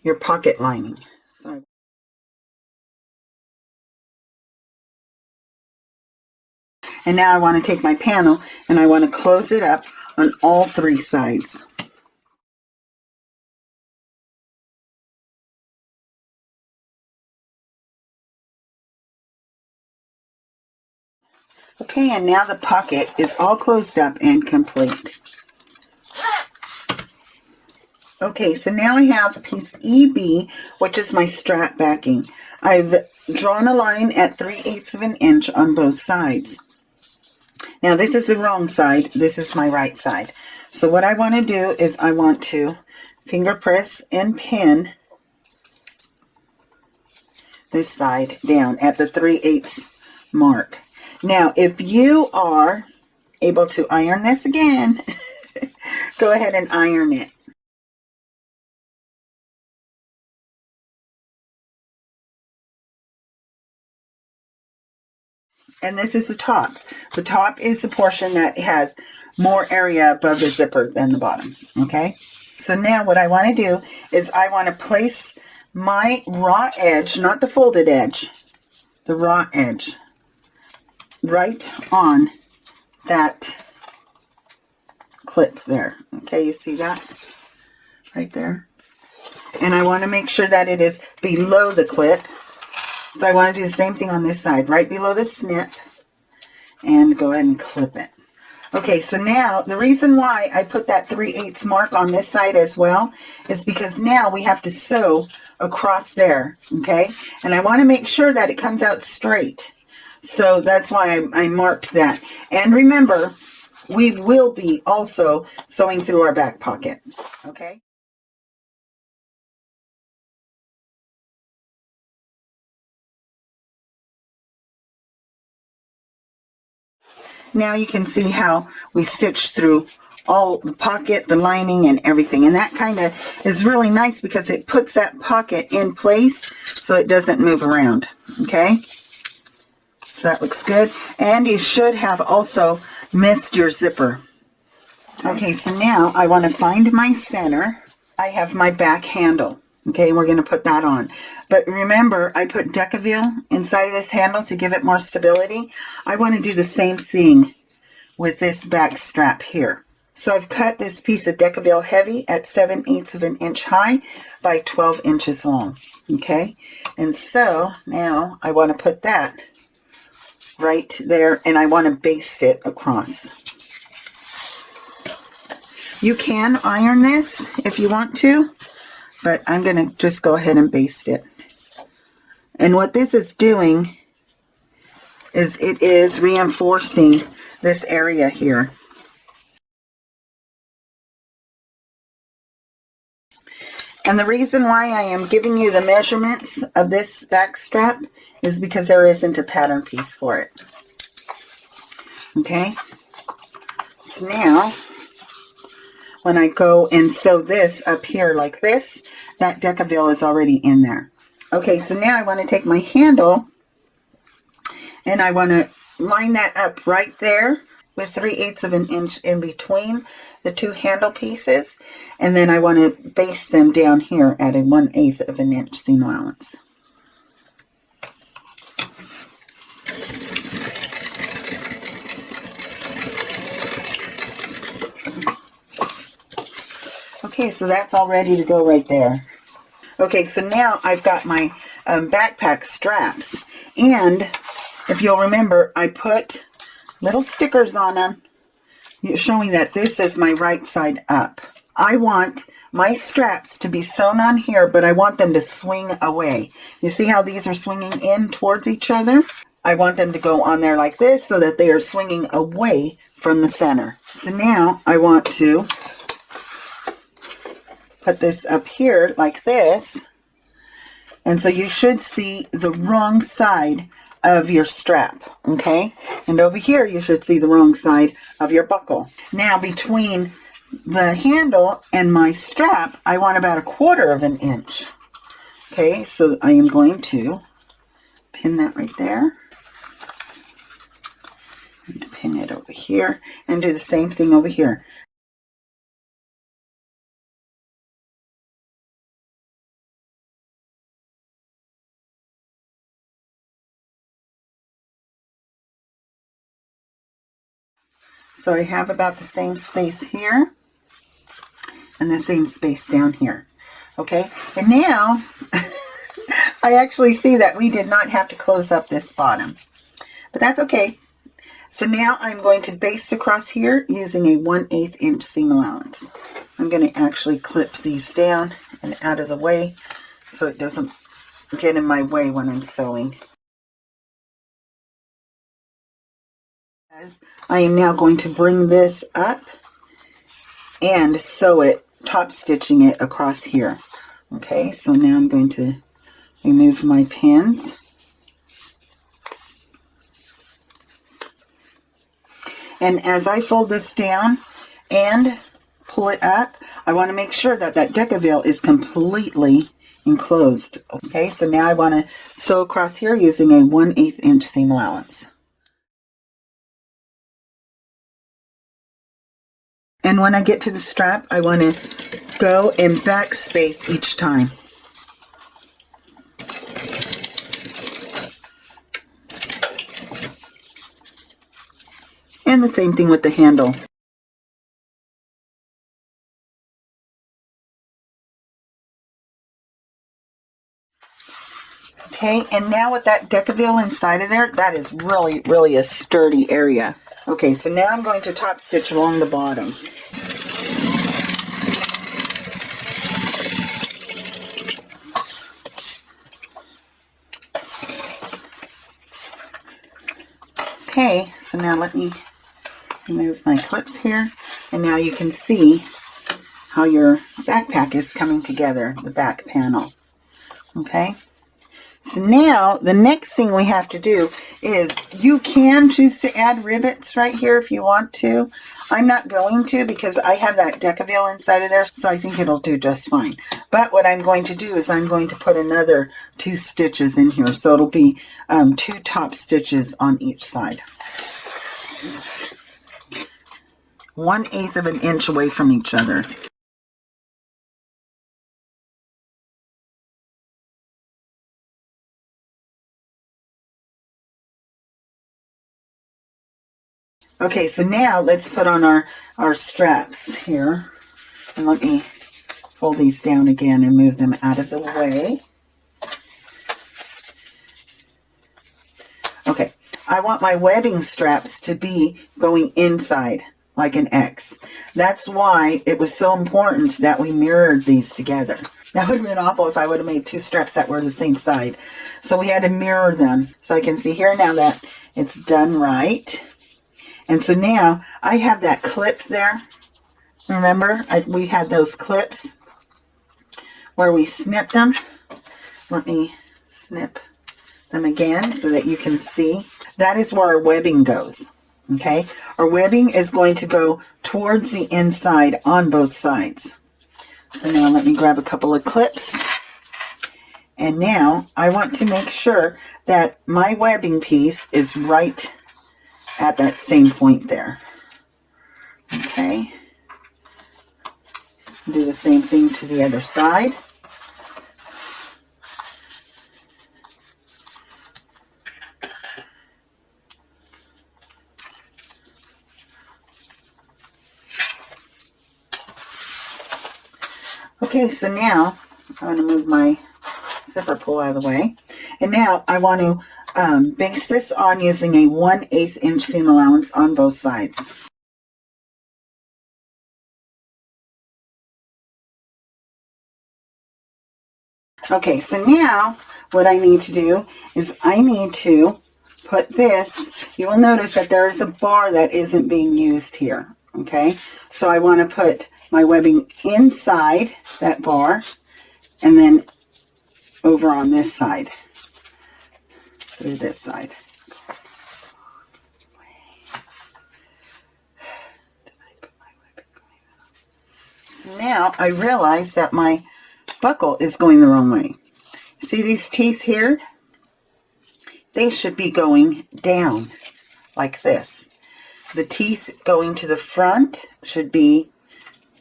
your pocket lining. So, and now I want to take my panel and I want to close it up on all 3 sides. Okay, and now the pocket is all closed up and complete. Okay, so now I have piece EB, which is my strap backing. I've drawn a line at 3/8 of an inch on both sides. Now this is the wrong side, this is my right side. So what I want to do is I want to finger press and pin this side down at the 3/8 mark. Now if you are able to iron this again, go ahead and iron it. And this is the top. The top is the portion that has more area above the zipper than the bottom, okay? So now what I want to do is I want to place my raw edge, not the folded edge, the raw edge, right on that clip there. Okay, you see that? Right there. And I want to make sure that it is below the clip. So I want to do the same thing on this side, right below the snip, and go ahead and clip it. Okay, so now the reason why I put that 3/8 mark on this side as well is because now we have to sew across there, okay? And I want to make sure that it comes out straight. So that's why I marked that. And remember, we will be also sewing through our back pocket, okay? Now you can see how we stitched through all the pocket, the lining, and everything. And that kind of is really nice because it puts that pocket in place so it doesn't move around, okay? So that looks good. And you should have also missed your zipper. Okay, so now I want to find my center. I have my back handle. Okay, we're going to put that on. But remember, I put Decaville inside of this handle to give it more stability. I want to do the same thing with this back strap here. So I've cut this piece of Decaville heavy at 7/8 of an inch high by 12 inches long. Okay, and so now I want to put that right there, and I want to baste it across. You can iron this if you want to, but I'm going to just go ahead and baste it. And what this is doing is it is reinforcing this area here. And the reason why I am giving you the measurements of this back strap is because there isn't a pattern piece for it. Okay, so now when I go and sew this up here like this, that Decaville is already in there. Okay, so now I want to take my handle and I want to line that up right there with 3/8 of an inch in between the two handle pieces. And then I want to baste them down here at a 1/8 of an inch seam allowance. Okay, so that's all ready to go right there. Okay, so now I've got my backpack straps. And if you'll remember, I put little stickers on them showing that this is my right side up. I want my straps to be sewn on here, but I want them to swing away. You see how these are swinging in towards each other? I want them to go on there like this so that they are swinging away from the center. So now I want to put this up here like this. And so you should see the wrong side of your strap, okay? And over here you should see the wrong side of your buckle. Now between the handle and my strap, I want about 1/4 of an inch. Okay, so I am going to pin that right there. And pin it over here and do the same thing over here. So I have about the same space here and the same space down here. Okay, and now I actually see that we did not have to close up this bottom, but that's okay. So now I'm going to baste across here using a 1/8 inch seam allowance. I'm going to actually clip these down and out of the way so it doesn't get in my way when I'm sewing. I am now going to bring this up and sew it, top stitching it across here. Okay, so now I'm going to remove my pins. And as I fold this down and pull it up, I want to make sure that that Decaville is completely enclosed. Okay, so now I want to sew across here using a 1/8 inch seam allowance. And when I get to the strap, I want to go and backspace each time. And the same thing with the handle. Okay, and now with that decaville inside of there, that is really, really a sturdy area. Okay, so now I'm going to top stitch along the bottom. Okay, so now let me remove my clips here, and now you can see how your backpack is coming together, the back panel. Okay, so now the next thing we have to do is you can choose to add rivets right here if you want to. I'm not going to because I have that decaville inside of there, so I think it'll do just fine. But what I'm going to do is I'm going to put another 2 stitches in here, so it'll be 2 top stitches on each side. 1/8 of an inch away from each other. Okay, so now let's put on our straps here. And let me fold these down again and move them out of the way. Okay, I want my webbing straps to be going inside like an X. That's why it was so important that we mirrored these together. That would have been awful if I would have made 2 straps that were the same side. So we had to mirror them. So I can see here now that it's done right. And so now I have that clip there. Remember, we had those clips where we snipped them. Let me snip them again so that you can see. That is where our webbing goes. Okay, our webbing is going to go towards the inside on both sides. So now let me grab a couple of clips. And now I want to make sure that my webbing piece is right at that same point there. Okay. Do the same thing to the other side. Okay, so now I'm going to move my zipper pull out of the way. And now I want to base this on using a 1/8 inch seam allowance on both sides. Okay, so now what I need to do is I need to put this, you will notice that there is a bar that isn't being used here. Okay, so I want to put my webbing inside that bar and then over on this side, through this side. So now I realize that my buckle is going the wrong way. See these teeth here? They should be going down like this. The teeth going to the front should be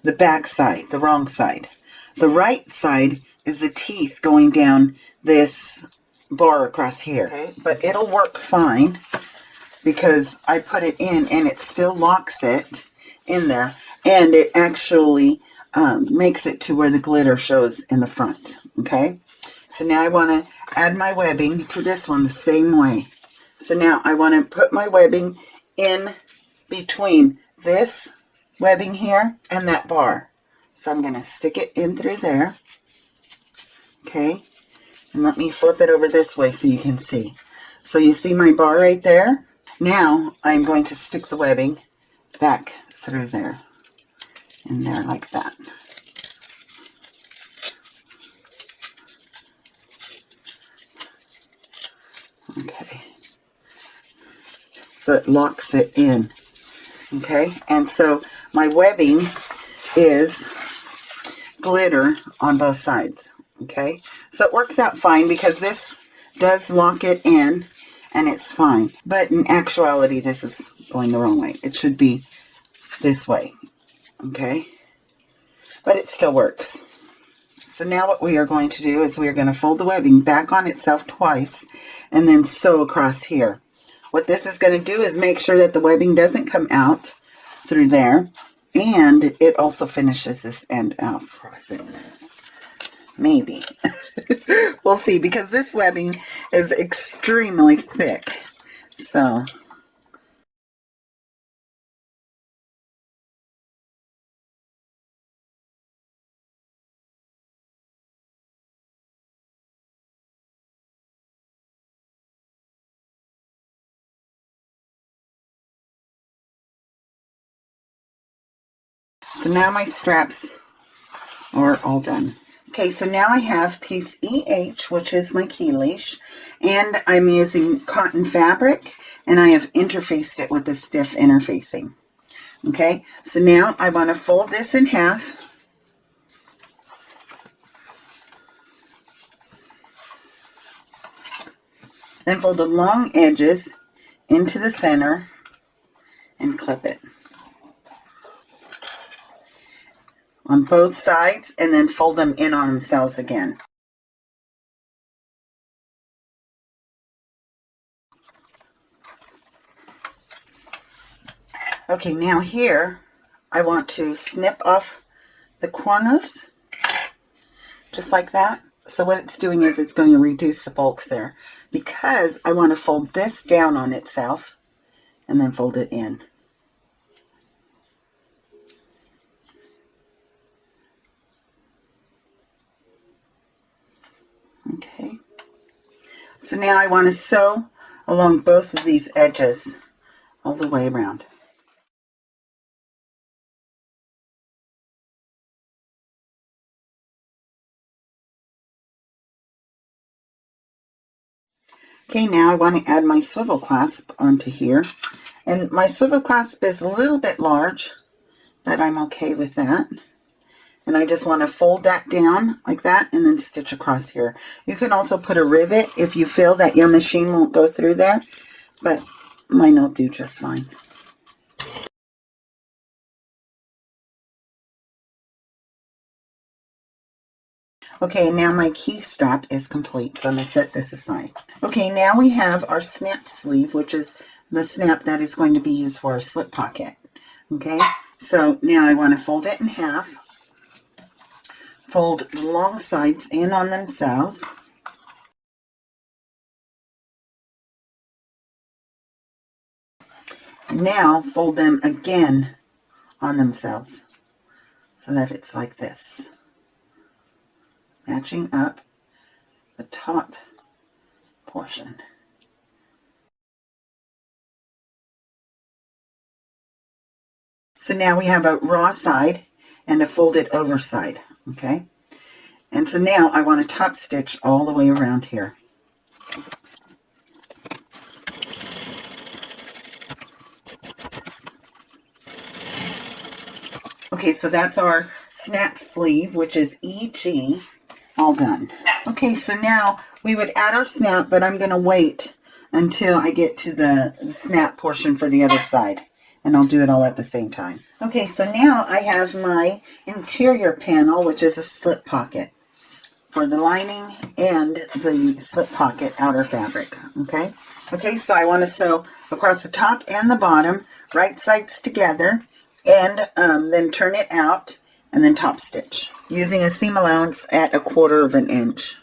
the back side, the wrong side. The right side is the teeth going down this bar across here. Okay, but it'll work fine because I put it in and it still locks it in there, and it actually makes it to where the glitter shows in the front. Okay, so now I want to add my webbing to this one the same way. So now I want to put my webbing in between this webbing here and that bar. So I'm going to stick it in through there. Okay, and let me flip it over this way so you can see. So you see my bar right there? Now I'm going to stick the webbing back through there, in there like that. Okay, so it locks it in. Okay, and so my webbing is glitter on both sides. Okay, so it works out fine because this does lock it in and it's fine. But in actuality, this is going the wrong way. It should be this way. Okay, but it still works. So now what we are going to do is we are going to fold the webbing back on itself twice and then sew across here. What this is going to do is make sure that the webbing doesn't come out through there, and it also finishes this end out across it. Maybe. We'll see, because this webbing is extremely thick. So now my straps are all done. Okay, so now I have piece EH, which is my key leash, and I'm using cotton fabric, and I have interfaced it with the stiff interfacing. Okay, so now I want to fold this in half. Then fold the long edges into the center and clip it on both sides, and then fold them in on themselves again. Okay, now here I want to snip off the corners just like that. So what it's doing is it's going to reduce the bulk there, because I want to fold this down on itself and then fold it in. Okay, so now I want to sew along both of these edges all the way around. Okay, now I want to add my swivel clasp onto here. And my swivel clasp is a little bit large, but I'm okay with that. And I just want to fold that down like that and then stitch across here. You can also put a rivet if you feel that your machine won't go through there, but mine will do just fine. Okay, now my key strap is complete, so I'm going to set this aside. Okay, now we have our snap sleeve, which is the snap that is going to be used for a slip pocket. Okay, so now I want to fold it in half, fold the long sides in on themselves, now fold them again on themselves so that it's like this, matching up the top portion. So now we have a raw side and a folded over side, okay? And so now I want to top stitch all the way around here. Okay, so that's our snap sleeve, which is EG, all done. Okay, so now we would add our snap, but I'm going to wait until I get to the snap portion for the other side, and I'll do it all at the same time. Okay, so now I have my interior panel, which is a slip pocket for the lining and the slip pocket outer fabric. Okay, so I want to sew across the top and the bottom, right sides together, and then turn it out and then top stitch using a seam allowance at 1/4 of an inch.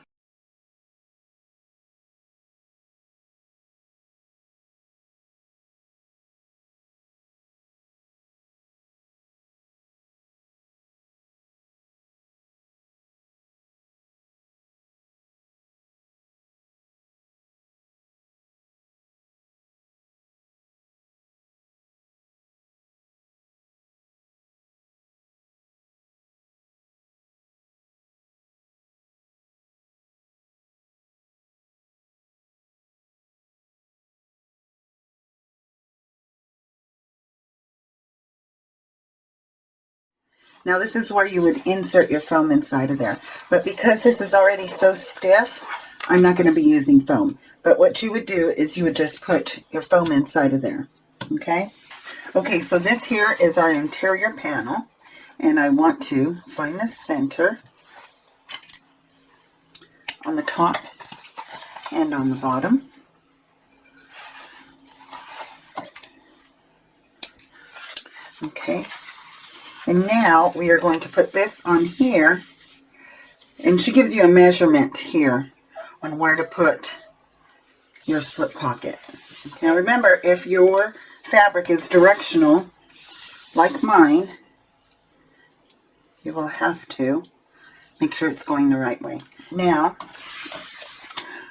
Now this is where you would insert your foam inside of there. But because this is already so stiff, I'm not going to be using foam. But what you would do is you would just put your foam inside of there. Okay? Okay, so this here is our interior panel. And I want to find the center on the top and on the bottom. Okay. And now we are going to put this on here And she gives you a measurement here on where to put your slip pocket. Now remember, if your fabric is directional, like mine, you will have to make sure it's going the right way. Now,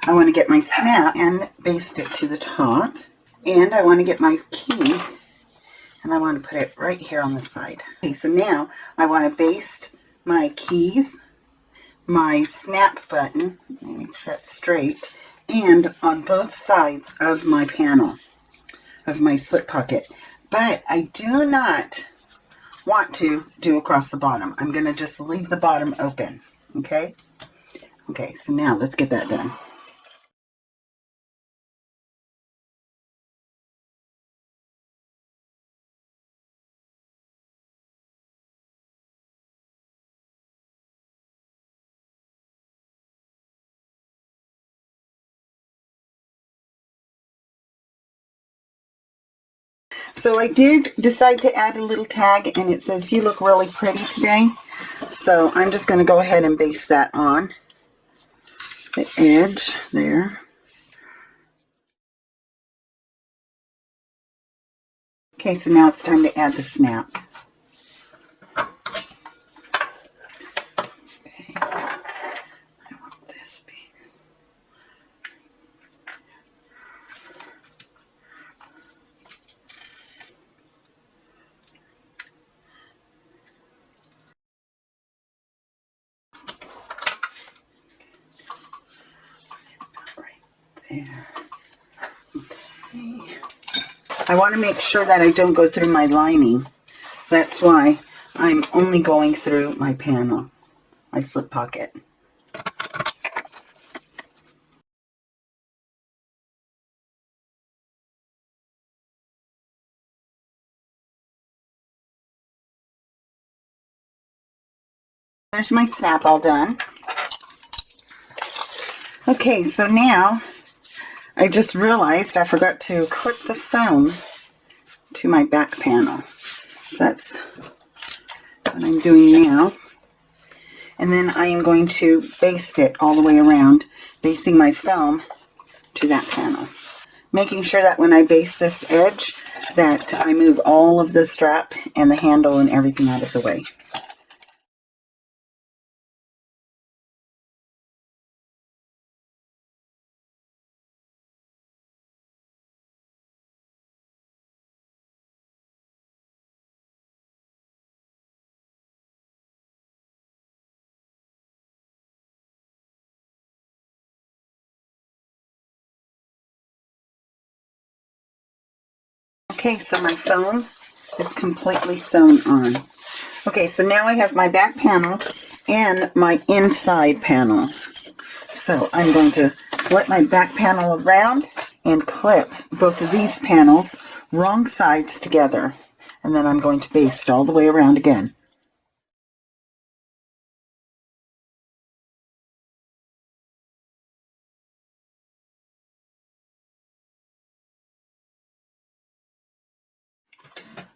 I want to get my snap and baste it to the top. And I want to get my key, and I want to put it right here on the side. Okay, so now I want to baste my keys, my snap button, make sure it's straight, and on both sides of my panel, of my slip pocket. But I do not want to do across the bottom. I'm going to just leave the bottom open, okay? Okay, so now let's get that done. So I did decide to add a little tag, and it says, "You look really pretty today." So I'm just going to go ahead and baste that on the edge there. Okay, so now it's time to add the snap. Okay, I want this be. Right there. Okay. I want to make sure that I don't go through my lining. So that's why I'm only going through my panel, my slip pocket. There's my snap all done. Okay, so now I just realized I forgot to clip the foam to my back panel. So that's what I'm doing now. And then I am going to baste it all the way around, basting my foam to that panel. Making sure that when I baste this edge, that I move all of the strap and the handle and everything out of the way. Okay, so my foam is completely sewn on. Okay, so now I have my back panel and my inside panel. So I'm going to flip my back panel around and clip both of these panels wrong sides together. And then I'm going to baste all the way around again.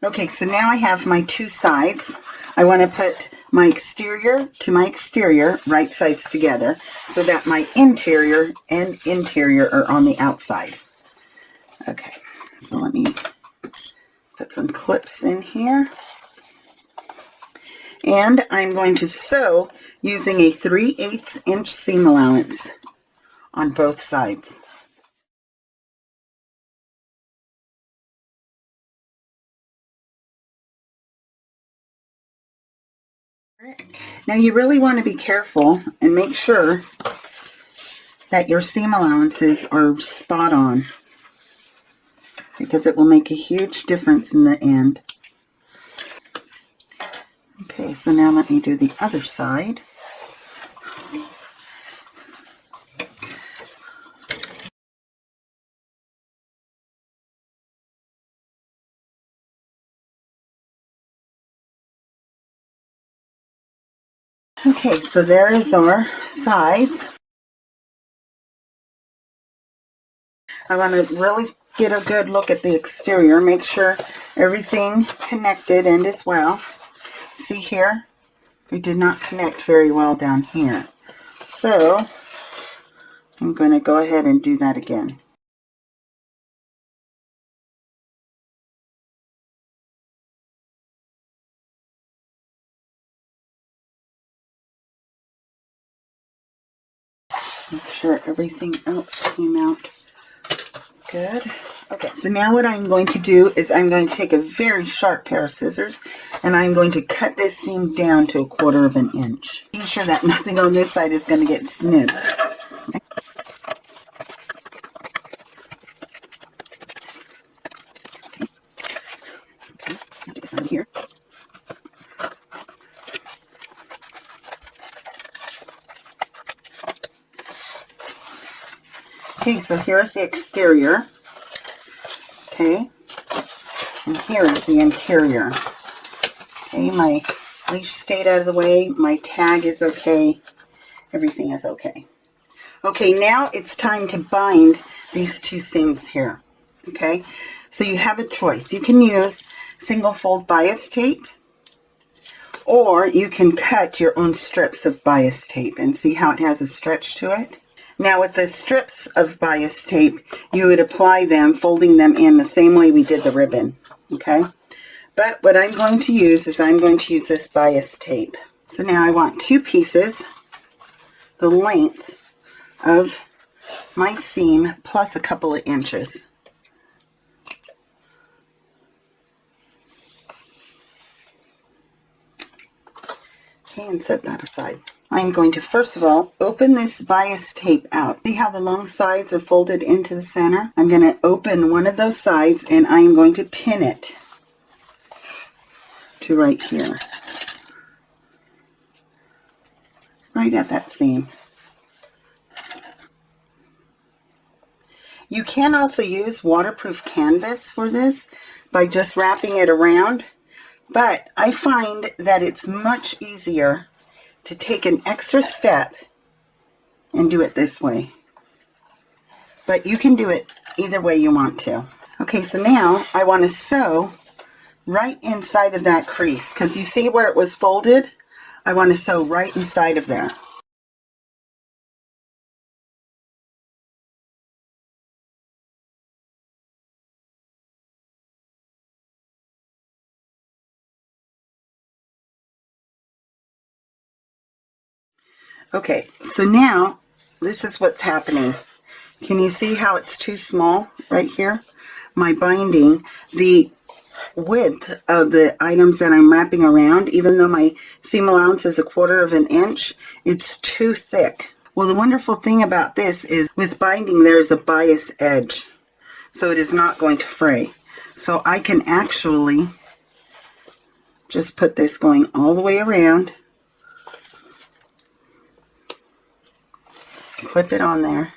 Okay, so now I have my two sides. I want to put my exterior to my exterior, right sides together, so that my interior and interior are on the outside. Okay, so let me put some clips in here. And I'm going to sew using a 3/8 inch seam allowance on both sides. Now you really want to be careful and make sure that your seam allowances are spot on, because it will make a huge difference in the end. Okay, so now let me do the other side. Okay, so there is our sides. I want to really get a good look at the exterior, make sure everything connected and as well. See here, we did not connect very well down here. So I'm going to go ahead and do that again. Make sure everything else came out good. Okay, so now what I'm going to do is I'm going to take a very sharp pair of scissors and I'm going to cut this seam down to 1/4 of an inch. Be sure that nothing on this side is going to get snipped. Okay. I'll do this on here. Okay, so here's the exterior. Okay, and here is the interior. Okay, my leash stayed out of the way, my tag is okay, everything is okay. Okay, now it's time to bind these two seams here. Okay, so you have a choice. You can use single fold bias tape, or you can cut your own strips of bias tape and see how it has a stretch to it. Now with the strips of bias tape, you would apply them, folding them in the same way we did the ribbon, okay? But what I'm going to use is I'm going to use this bias tape. So now I want 2 pieces, the length of my seam plus a couple of inches. Okay, and set that aside. I'm going to first of all open this bias tape out. See how the long sides are folded into the center? I'm going to open one of those sides and I'm going to pin it to right here. Right at that seam. You can also use waterproof canvas for this by just wrapping it around, but I find that it's much easier to take an extra step and do it this way. But you can do it either way you want to. Okay, so now I want to sew right inside of that crease, because you see where it was folded? I want to sew right inside of there. Okay, so now this is what's happening. Can you see how it's too small right here? My binding, the width of the items that I'm wrapping around, even though my seam allowance is 1/4 of an inch, it's too thick. Well, the wonderful thing about this is with binding there is a bias edge, so it is not going to fray. So I can actually just put this going all the way around, clip it on there.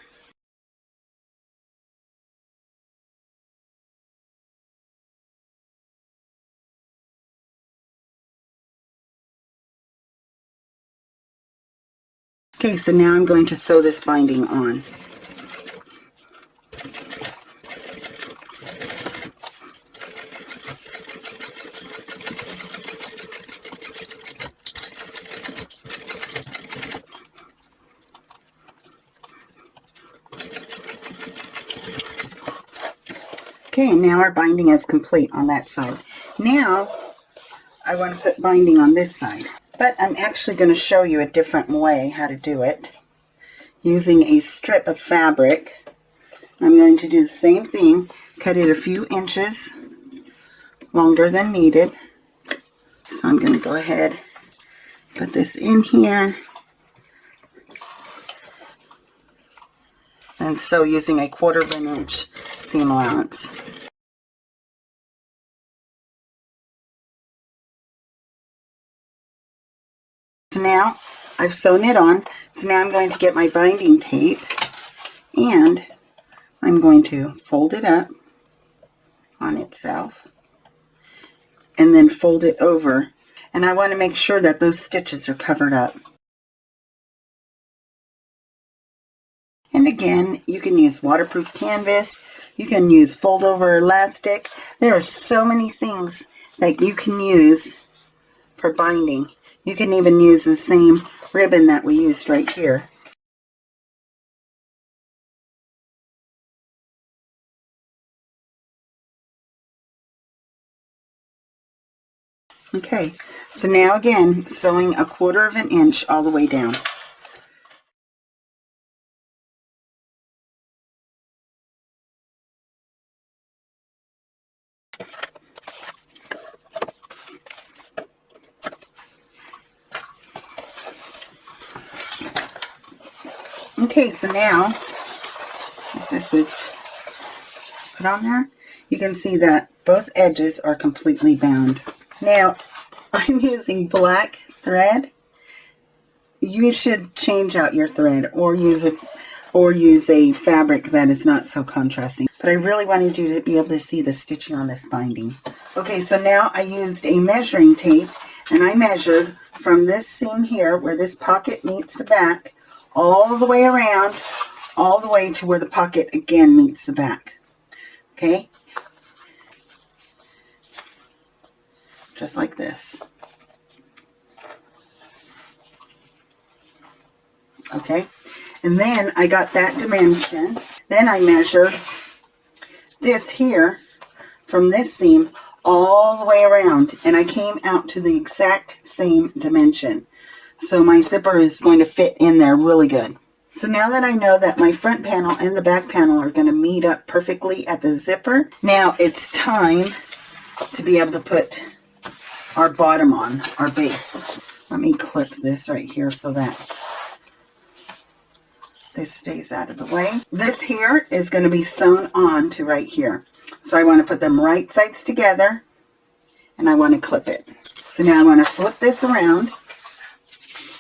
Okay, so now I'm going to sew this binding on. Okay, now our binding is complete on that side. Now I want to put binding on this side, but I'm actually going to show you a different way how to do it. Using a strip of fabric, I'm going to do the same thing, cut it a few inches longer than needed. So I'm going to go ahead, put this in here, and sew using a 1/4 of an inch seam allowance. So now I've sewn it on, so now I'm going to get my binding tape and I'm going to fold it up on itself and then fold it over, and I want to make sure that those stitches are covered up. And again, you can use waterproof canvas, you can use fold over elastic. There are so many things that you can use for binding. You can even use the same ribbon that we used right here. Okay, so now again, sewing 1/4 of an inch all the way down. Okay, so now, as this is put on there, you can see that both edges are completely bound. Now, I'm using black thread. You should change out your thread or use a fabric that is not so contrasting. But I really wanted you to be able to see the stitching on this binding. Okay, so now I used a measuring tape and I measured from this seam here where this pocket meets the back all the way around, all the way to where the pocket again meets the back. Okay? Just like this. Okay? And then I got that dimension. Then I measured this here from this seam all the way around, and I came out to the exact same dimension. So my zipper is going to fit in there really good. So now that I know that my front panel and the back panel are going to meet up perfectly at the zipper, now it's time to be able to put our bottom on, our base. Let me clip this right here so that this stays out of the way. This here is going to be sewn on to right here. So I want to put them right sides together and I want to clip it. So now I want to flip this around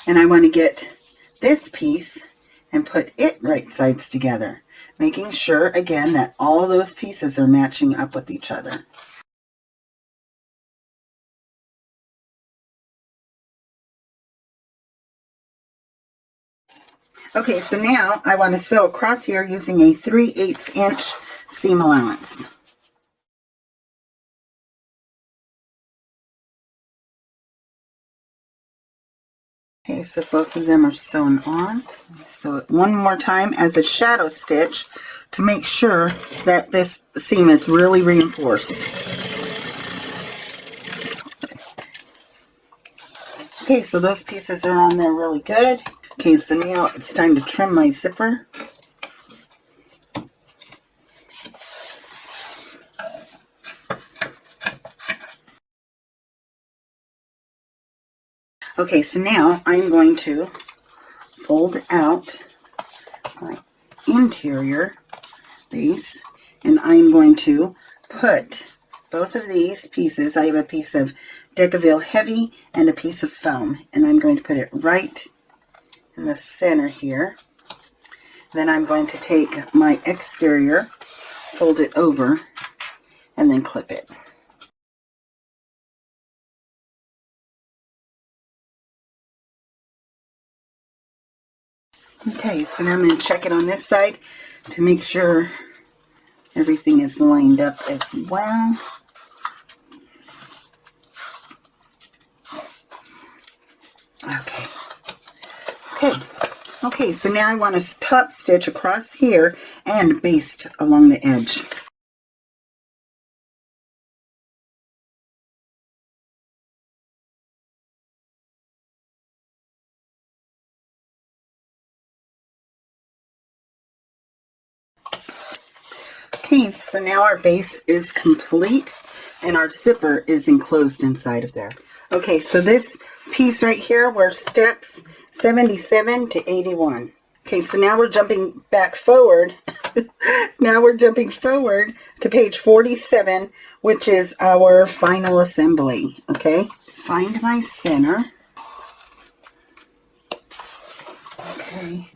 and I want to get this piece and put it right sides together, making sure again that all those pieces are matching up with each other. Okay, so now I want to sew across here using a 3/8 inch seam allowance. Okay, so both of them are sewn on. Sew it one more time as a shadow stitch to make sure that this seam is really reinforced. Okay, so those pieces are on there really good. Okay, so now it's time to trim my zipper. Okay, so now I'm going to fold out my interior base, and I'm going to put both of these pieces. I have a piece of Decaville Heavy and a piece of foam, and I'm going to put it right in the center here. Then I'm going to take my exterior, fold it over, and then clip it. Okay, so now I'm going to check it on this side to make sure everything is lined up as well. Okay, so now I want to top stitch across here and baste along the edge. Okay, so now our base is complete and our zipper is enclosed inside of there. Okay, so this piece right here were steps 77 to 81. Okay, so now we're jumping back forward. Now we're jumping forward to page 47, which is our final assembly. Okay, find my center. Okay.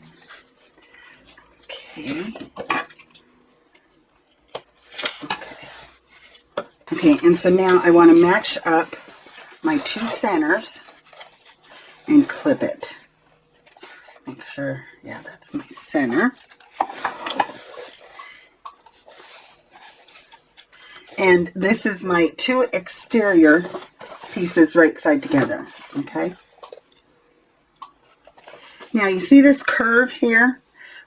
Okay, and so now I want to match up my two centers and clip it. Make sure, yeah, that's my center. And this is my two exterior pieces right side together, okay? Now you see this curve here?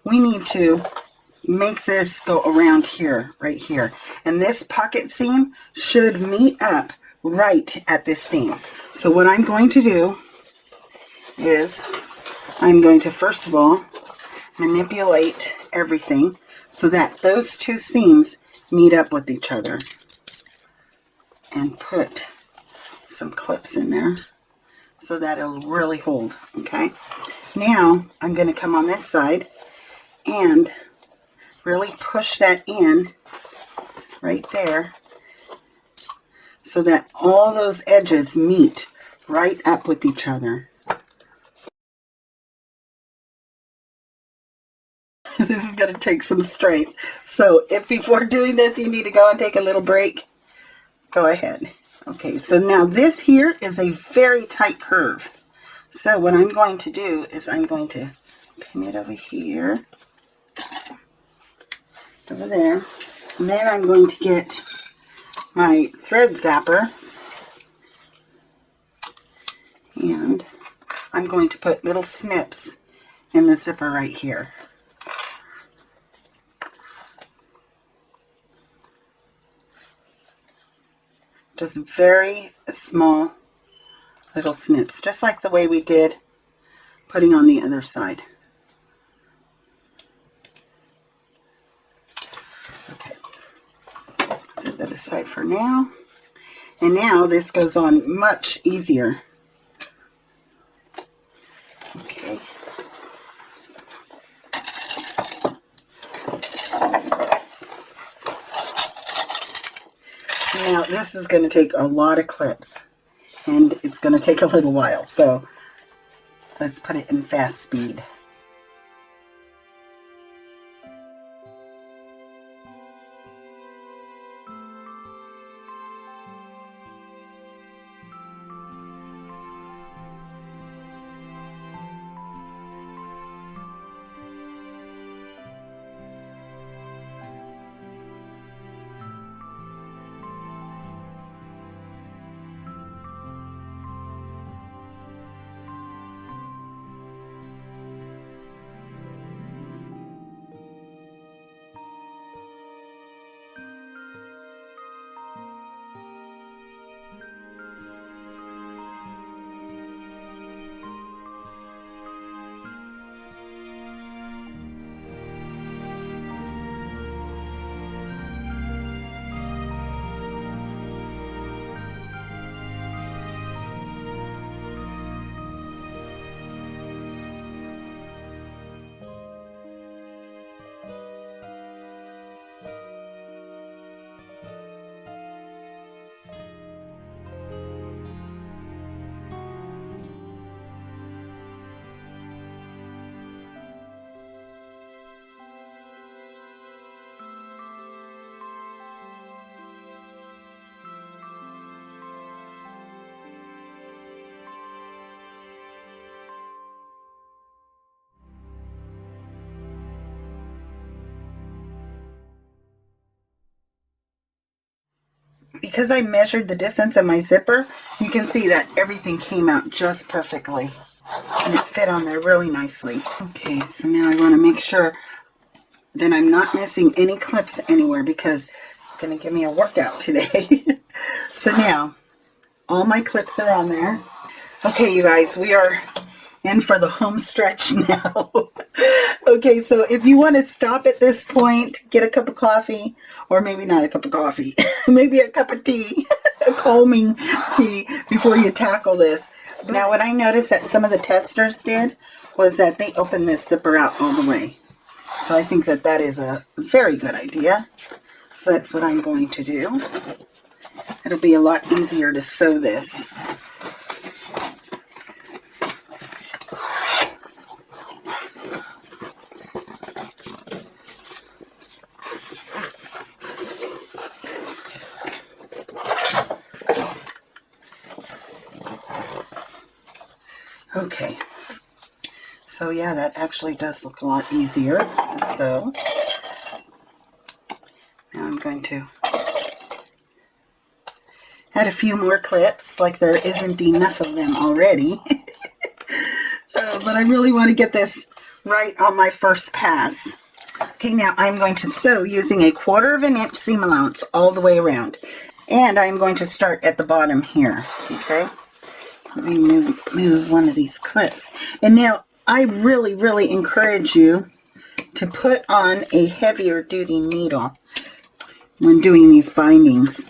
We need to make this go around here, right here. And this pocket seam should meet up right at this seam. So what I'm going to do is I'm going to first of all manipulate everything so that those two seams meet up with each other, and put some clips in there so that it'll really hold. Okay, now I'm going to come on this side and really push that in right there so that all those edges meet right up with each other. This is going to take some strength. So if before doing this you need to go and take a little break, go ahead. Okay, so now this here is a very tight curve. So what I'm going to do is I'm going to pin it over here, over there, and then I'm going to get my thread zapper, and I'm going to put little snips in the zipper right here. Just very small little snips, just like the way we did putting on the other side. Okay, set that aside for now. And now this goes on much easier. Okay. Now this is going to take a lot of clips, and it's going to take a little while, so let's put it in fast speed. Because I measured the distance of my zipper, you can see that everything came out just perfectly. And it fit on there really nicely. Okay, so now I want to make sure that I'm not missing any clips anywhere, because it's going to give me a workout today. So now, all my clips are on there. Okay, you guys, we are in for the home stretch now. Okay, so if you want to stop at this point, get a cup of coffee, or maybe not a cup of coffee, maybe a cup of tea, a calming tea before you tackle this. Now, what I noticed that some of the testers did was that they opened this zipper out all the way. So I think that that is a very good idea. So that's what I'm going to do. It'll be a lot easier to sew this. Okay, so yeah, that actually does look a lot easier. So now I'm going to add a few more clips, like there isn't enough of them already. But I really want to get this right on my first pass. Okay, now I'm going to sew using a 1/4 inch seam allowance all the way around. And I'm going to start at the bottom here, okay? Let me move one of these clips. And now, I really, really encourage you to put on a heavier duty needle when doing these bindings.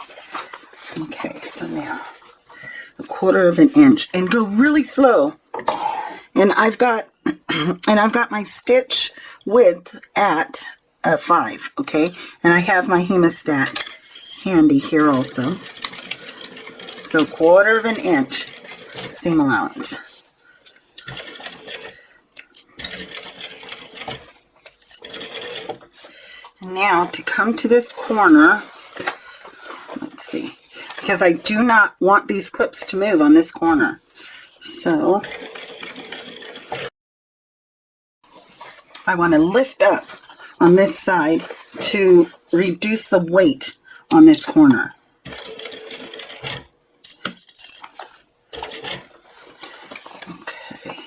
Okay, so now, 1/4 of an inch. And go really slow. And I've got my stitch width at 5, okay? And I have my hemostat handy here also. So 1/4 of an inch seam allowance. And now to come to this corner, let's see, because I do not want these clips to move on this corner. So I want to lift up on this side to reduce the weight on this corner. Okay.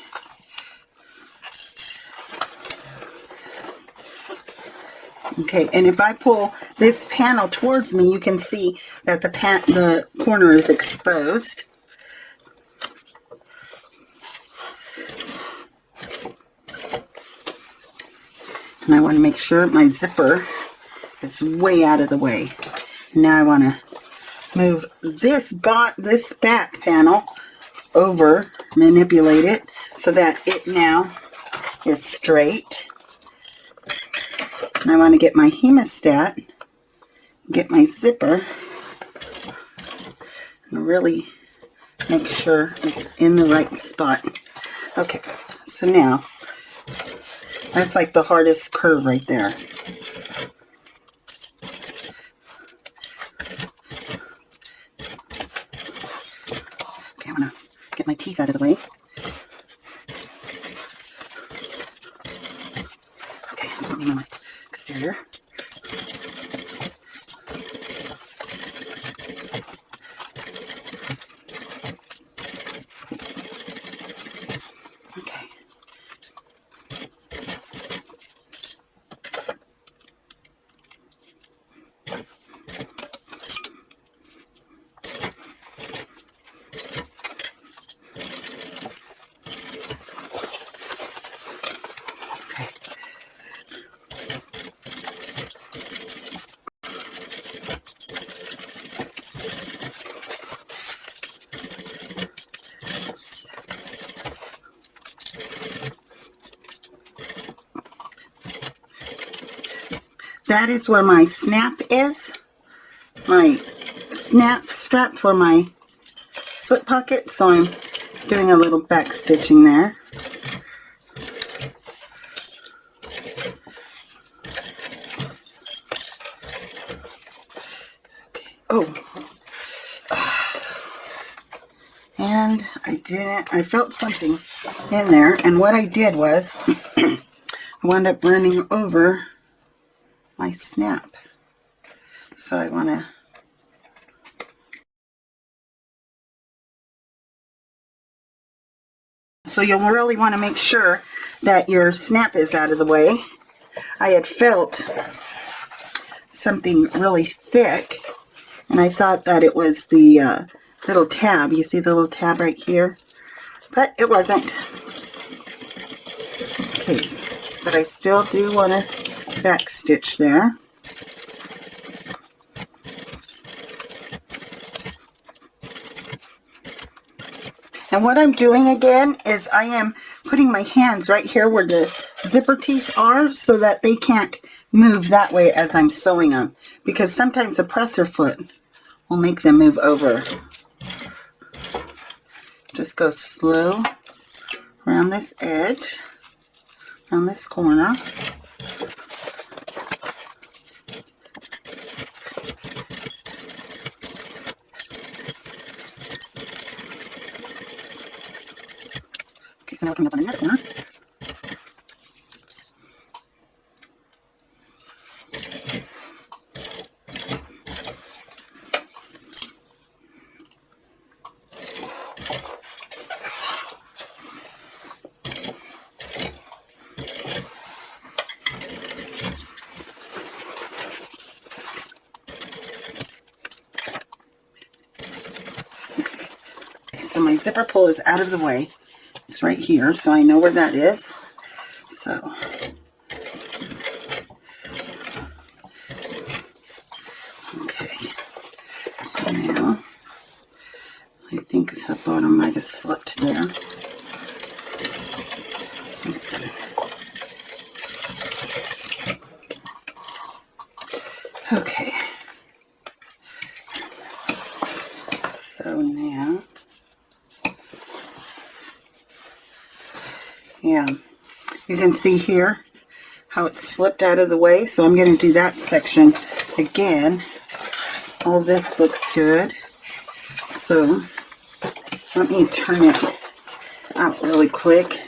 Okay, and if I pull this panel towards me, you can see that the corner is exposed. And I want to make sure my zipper is way out of the way. Now I want to move this back panel over, manipulate it so that it now is straight. And I want to get my hemostat, get my zipper, and really make sure it's in the right spot. Okay, so now that's like the hardest curve right there. Okay, I'm going to get my teeth out of the way. Okay, so let me move my exterior. Okay. That is where my snap is. My snap strap for my slip pocket. So I'm doing a little back stitching there. Okay. Oh. And I felt something in there. And what I did was I wound up running over my snap. So I want to you'll really want to make sure that your snap is out of the way. I had felt something really thick and I thought that it was the little tab. You see the little tab right here? But it wasn't. Okay, but I still do want to back stitch there. And what I'm doing again is I am putting my hands right here where the zipper teeth are so that they can't move that way as I'm sewing them. Because sometimes the presser foot will make them move over. Just go slow around this edge, around this corner. Okay, so now coming up on another corner. zipper pull is out of the way. It's right here, so I know where that is. So, okay. So now, I think the bottom might have slipped there. Let's see. Okay. So now, yeah, you can see here how it slipped out of the way. So I'm going to do that section again. All this looks good. So let me turn it out really quick.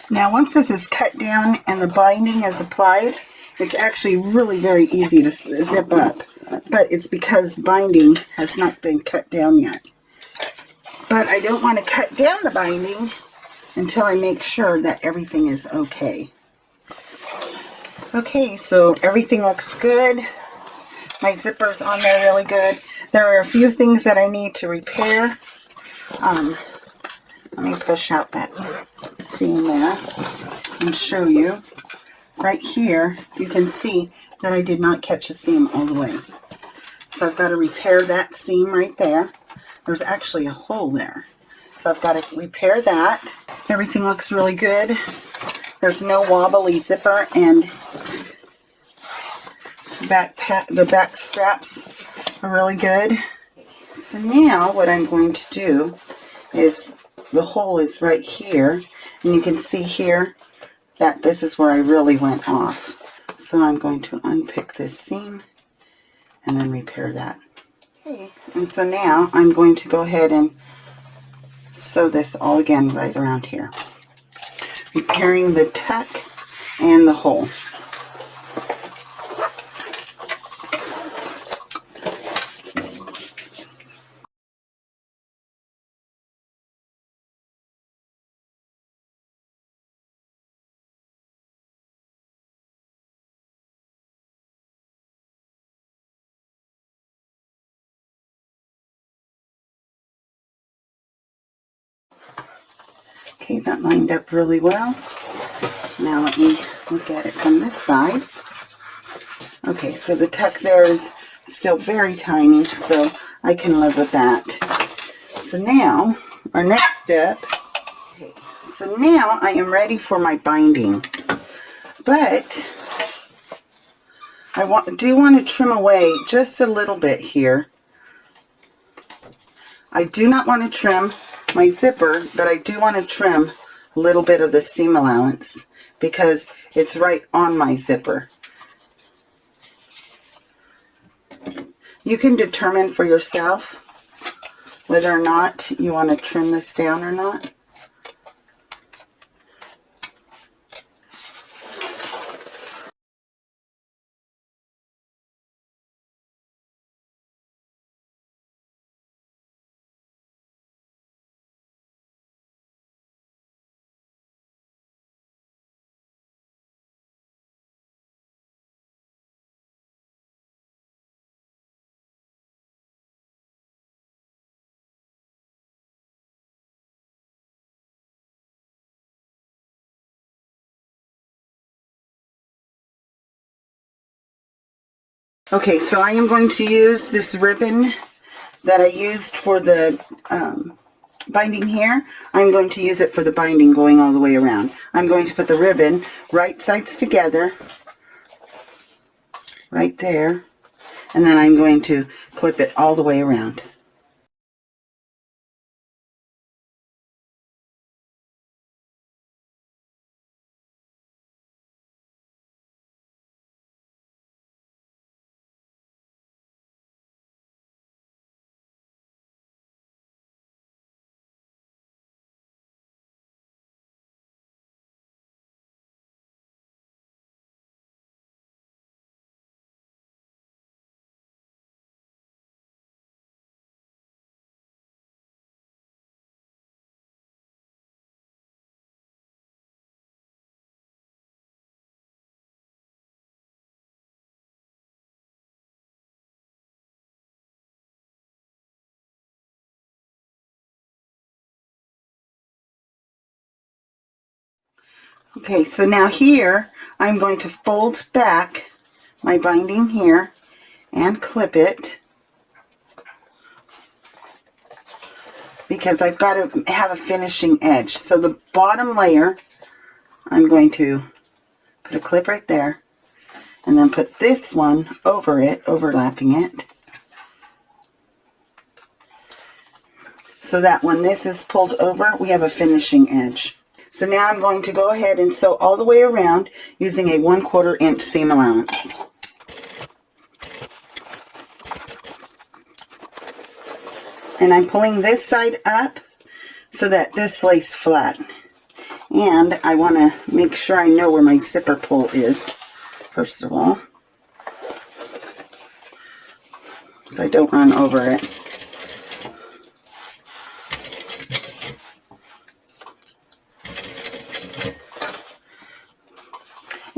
Now once this is cut down and the binding is applied, it's actually really very easy to zip up. But it's because binding has not been cut down yet. But I don't want to cut down the binding until I make sure that everything is okay. Okay, so everything looks good. My zipper's on there really good. There are a few things that I need to repair. Let me push out that seam there and show you. Right here, you can see that I did not catch a seam all the way. So I've got to repair that seam right there. There's actually a hole there. So I've got to repair that. Everything looks really good. There's no wobbly zipper, and the back straps are really good. So now what I'm going to do is, the hole is right here, and you can see here that this is where I really went off. So I'm going to unpick this seam and then repair that. Okay, and so now I'm going to go ahead and sew this all again right around here, repairing the tuck and the hole. Okay, that lined up really well. Now let me look at it from this side. Okay, so the tuck there is still very tiny, so I can live with that. So now, our next step, okay, so now I am ready for my binding. But I do want to trim away just a little bit here. I do not want to trim my zipper, but I do want to trim a little bit of the seam allowance because it's right on my zipper. You can determine for yourself whether or not you want to trim this down or not. Okay, so I am going to use this ribbon that I used for the binding here. I'm going to use it for the binding going all the way around. I'm going to put the ribbon right sides together, right there, and then I'm going to clip it all the way around. Okay, so now here I'm going to fold back my binding here and clip it, because I've got to have a finishing edge. So the bottom layer, I'm going to put a clip right there, and then put this one over it, overlapping it, so that when this is pulled over, we have a finishing edge. So now I'm going to go ahead and sew all the way around using a 1/4 inch seam allowance. And I'm pulling this side up so that this lays flat. And I want to make sure I know where my zipper pull is, first of all, so I don't run over it.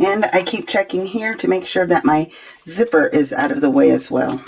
And I keep checking here to make sure that my zipper is out of the way as well.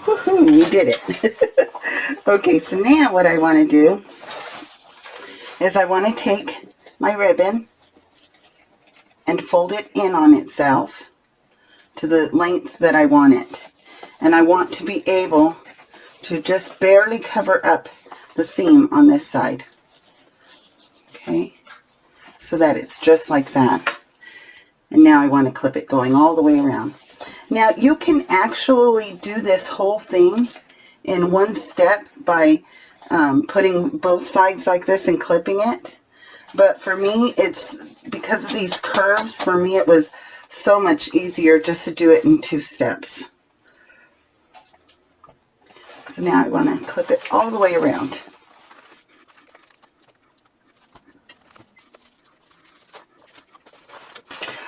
Woohoo, we did it. Okay, so now what I want to do is I want to take my ribbon and fold it in on itself to the length that I want it. And I want to be able to just barely cover up the seam on this side. Okay, so that it's just like that. And now I want to clip it going all the way around. Now you can actually do this whole thing in one step by putting both sides like this and clipping it. But for me, it's because of these curves, for me it was so much easier just to do it in 2 steps. So now I want to clip it all the way around.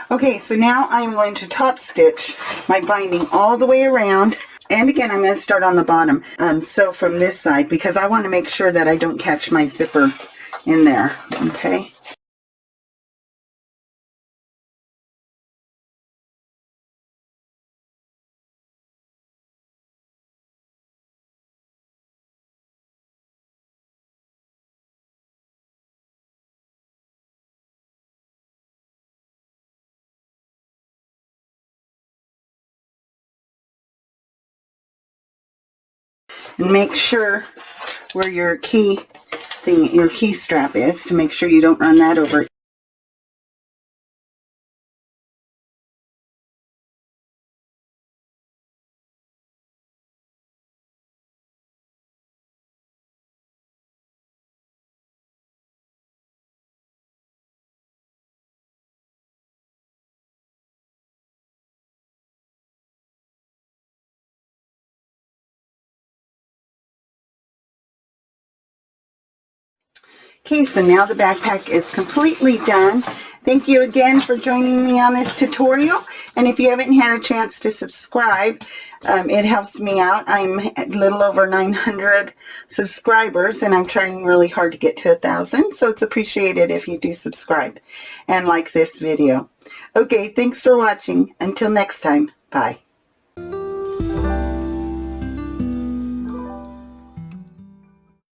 Okay, so now I'm going to top stitch my binding all the way around. And again, I'm going to start on the bottom. So from this side, because I want to make sure that I don't catch my zipper in there. Okay. And make sure where your key strap is, to make sure you don't run that over. Okay, so now the backpack is completely done. Thank you again for joining me on this tutorial. And if you haven't had a chance to subscribe, it helps me out. I'm a little over 900 subscribers, and I'm trying really hard to get to 1,000. So it's appreciated if you do subscribe and like this video. Okay, thanks for watching. Until next time, bye.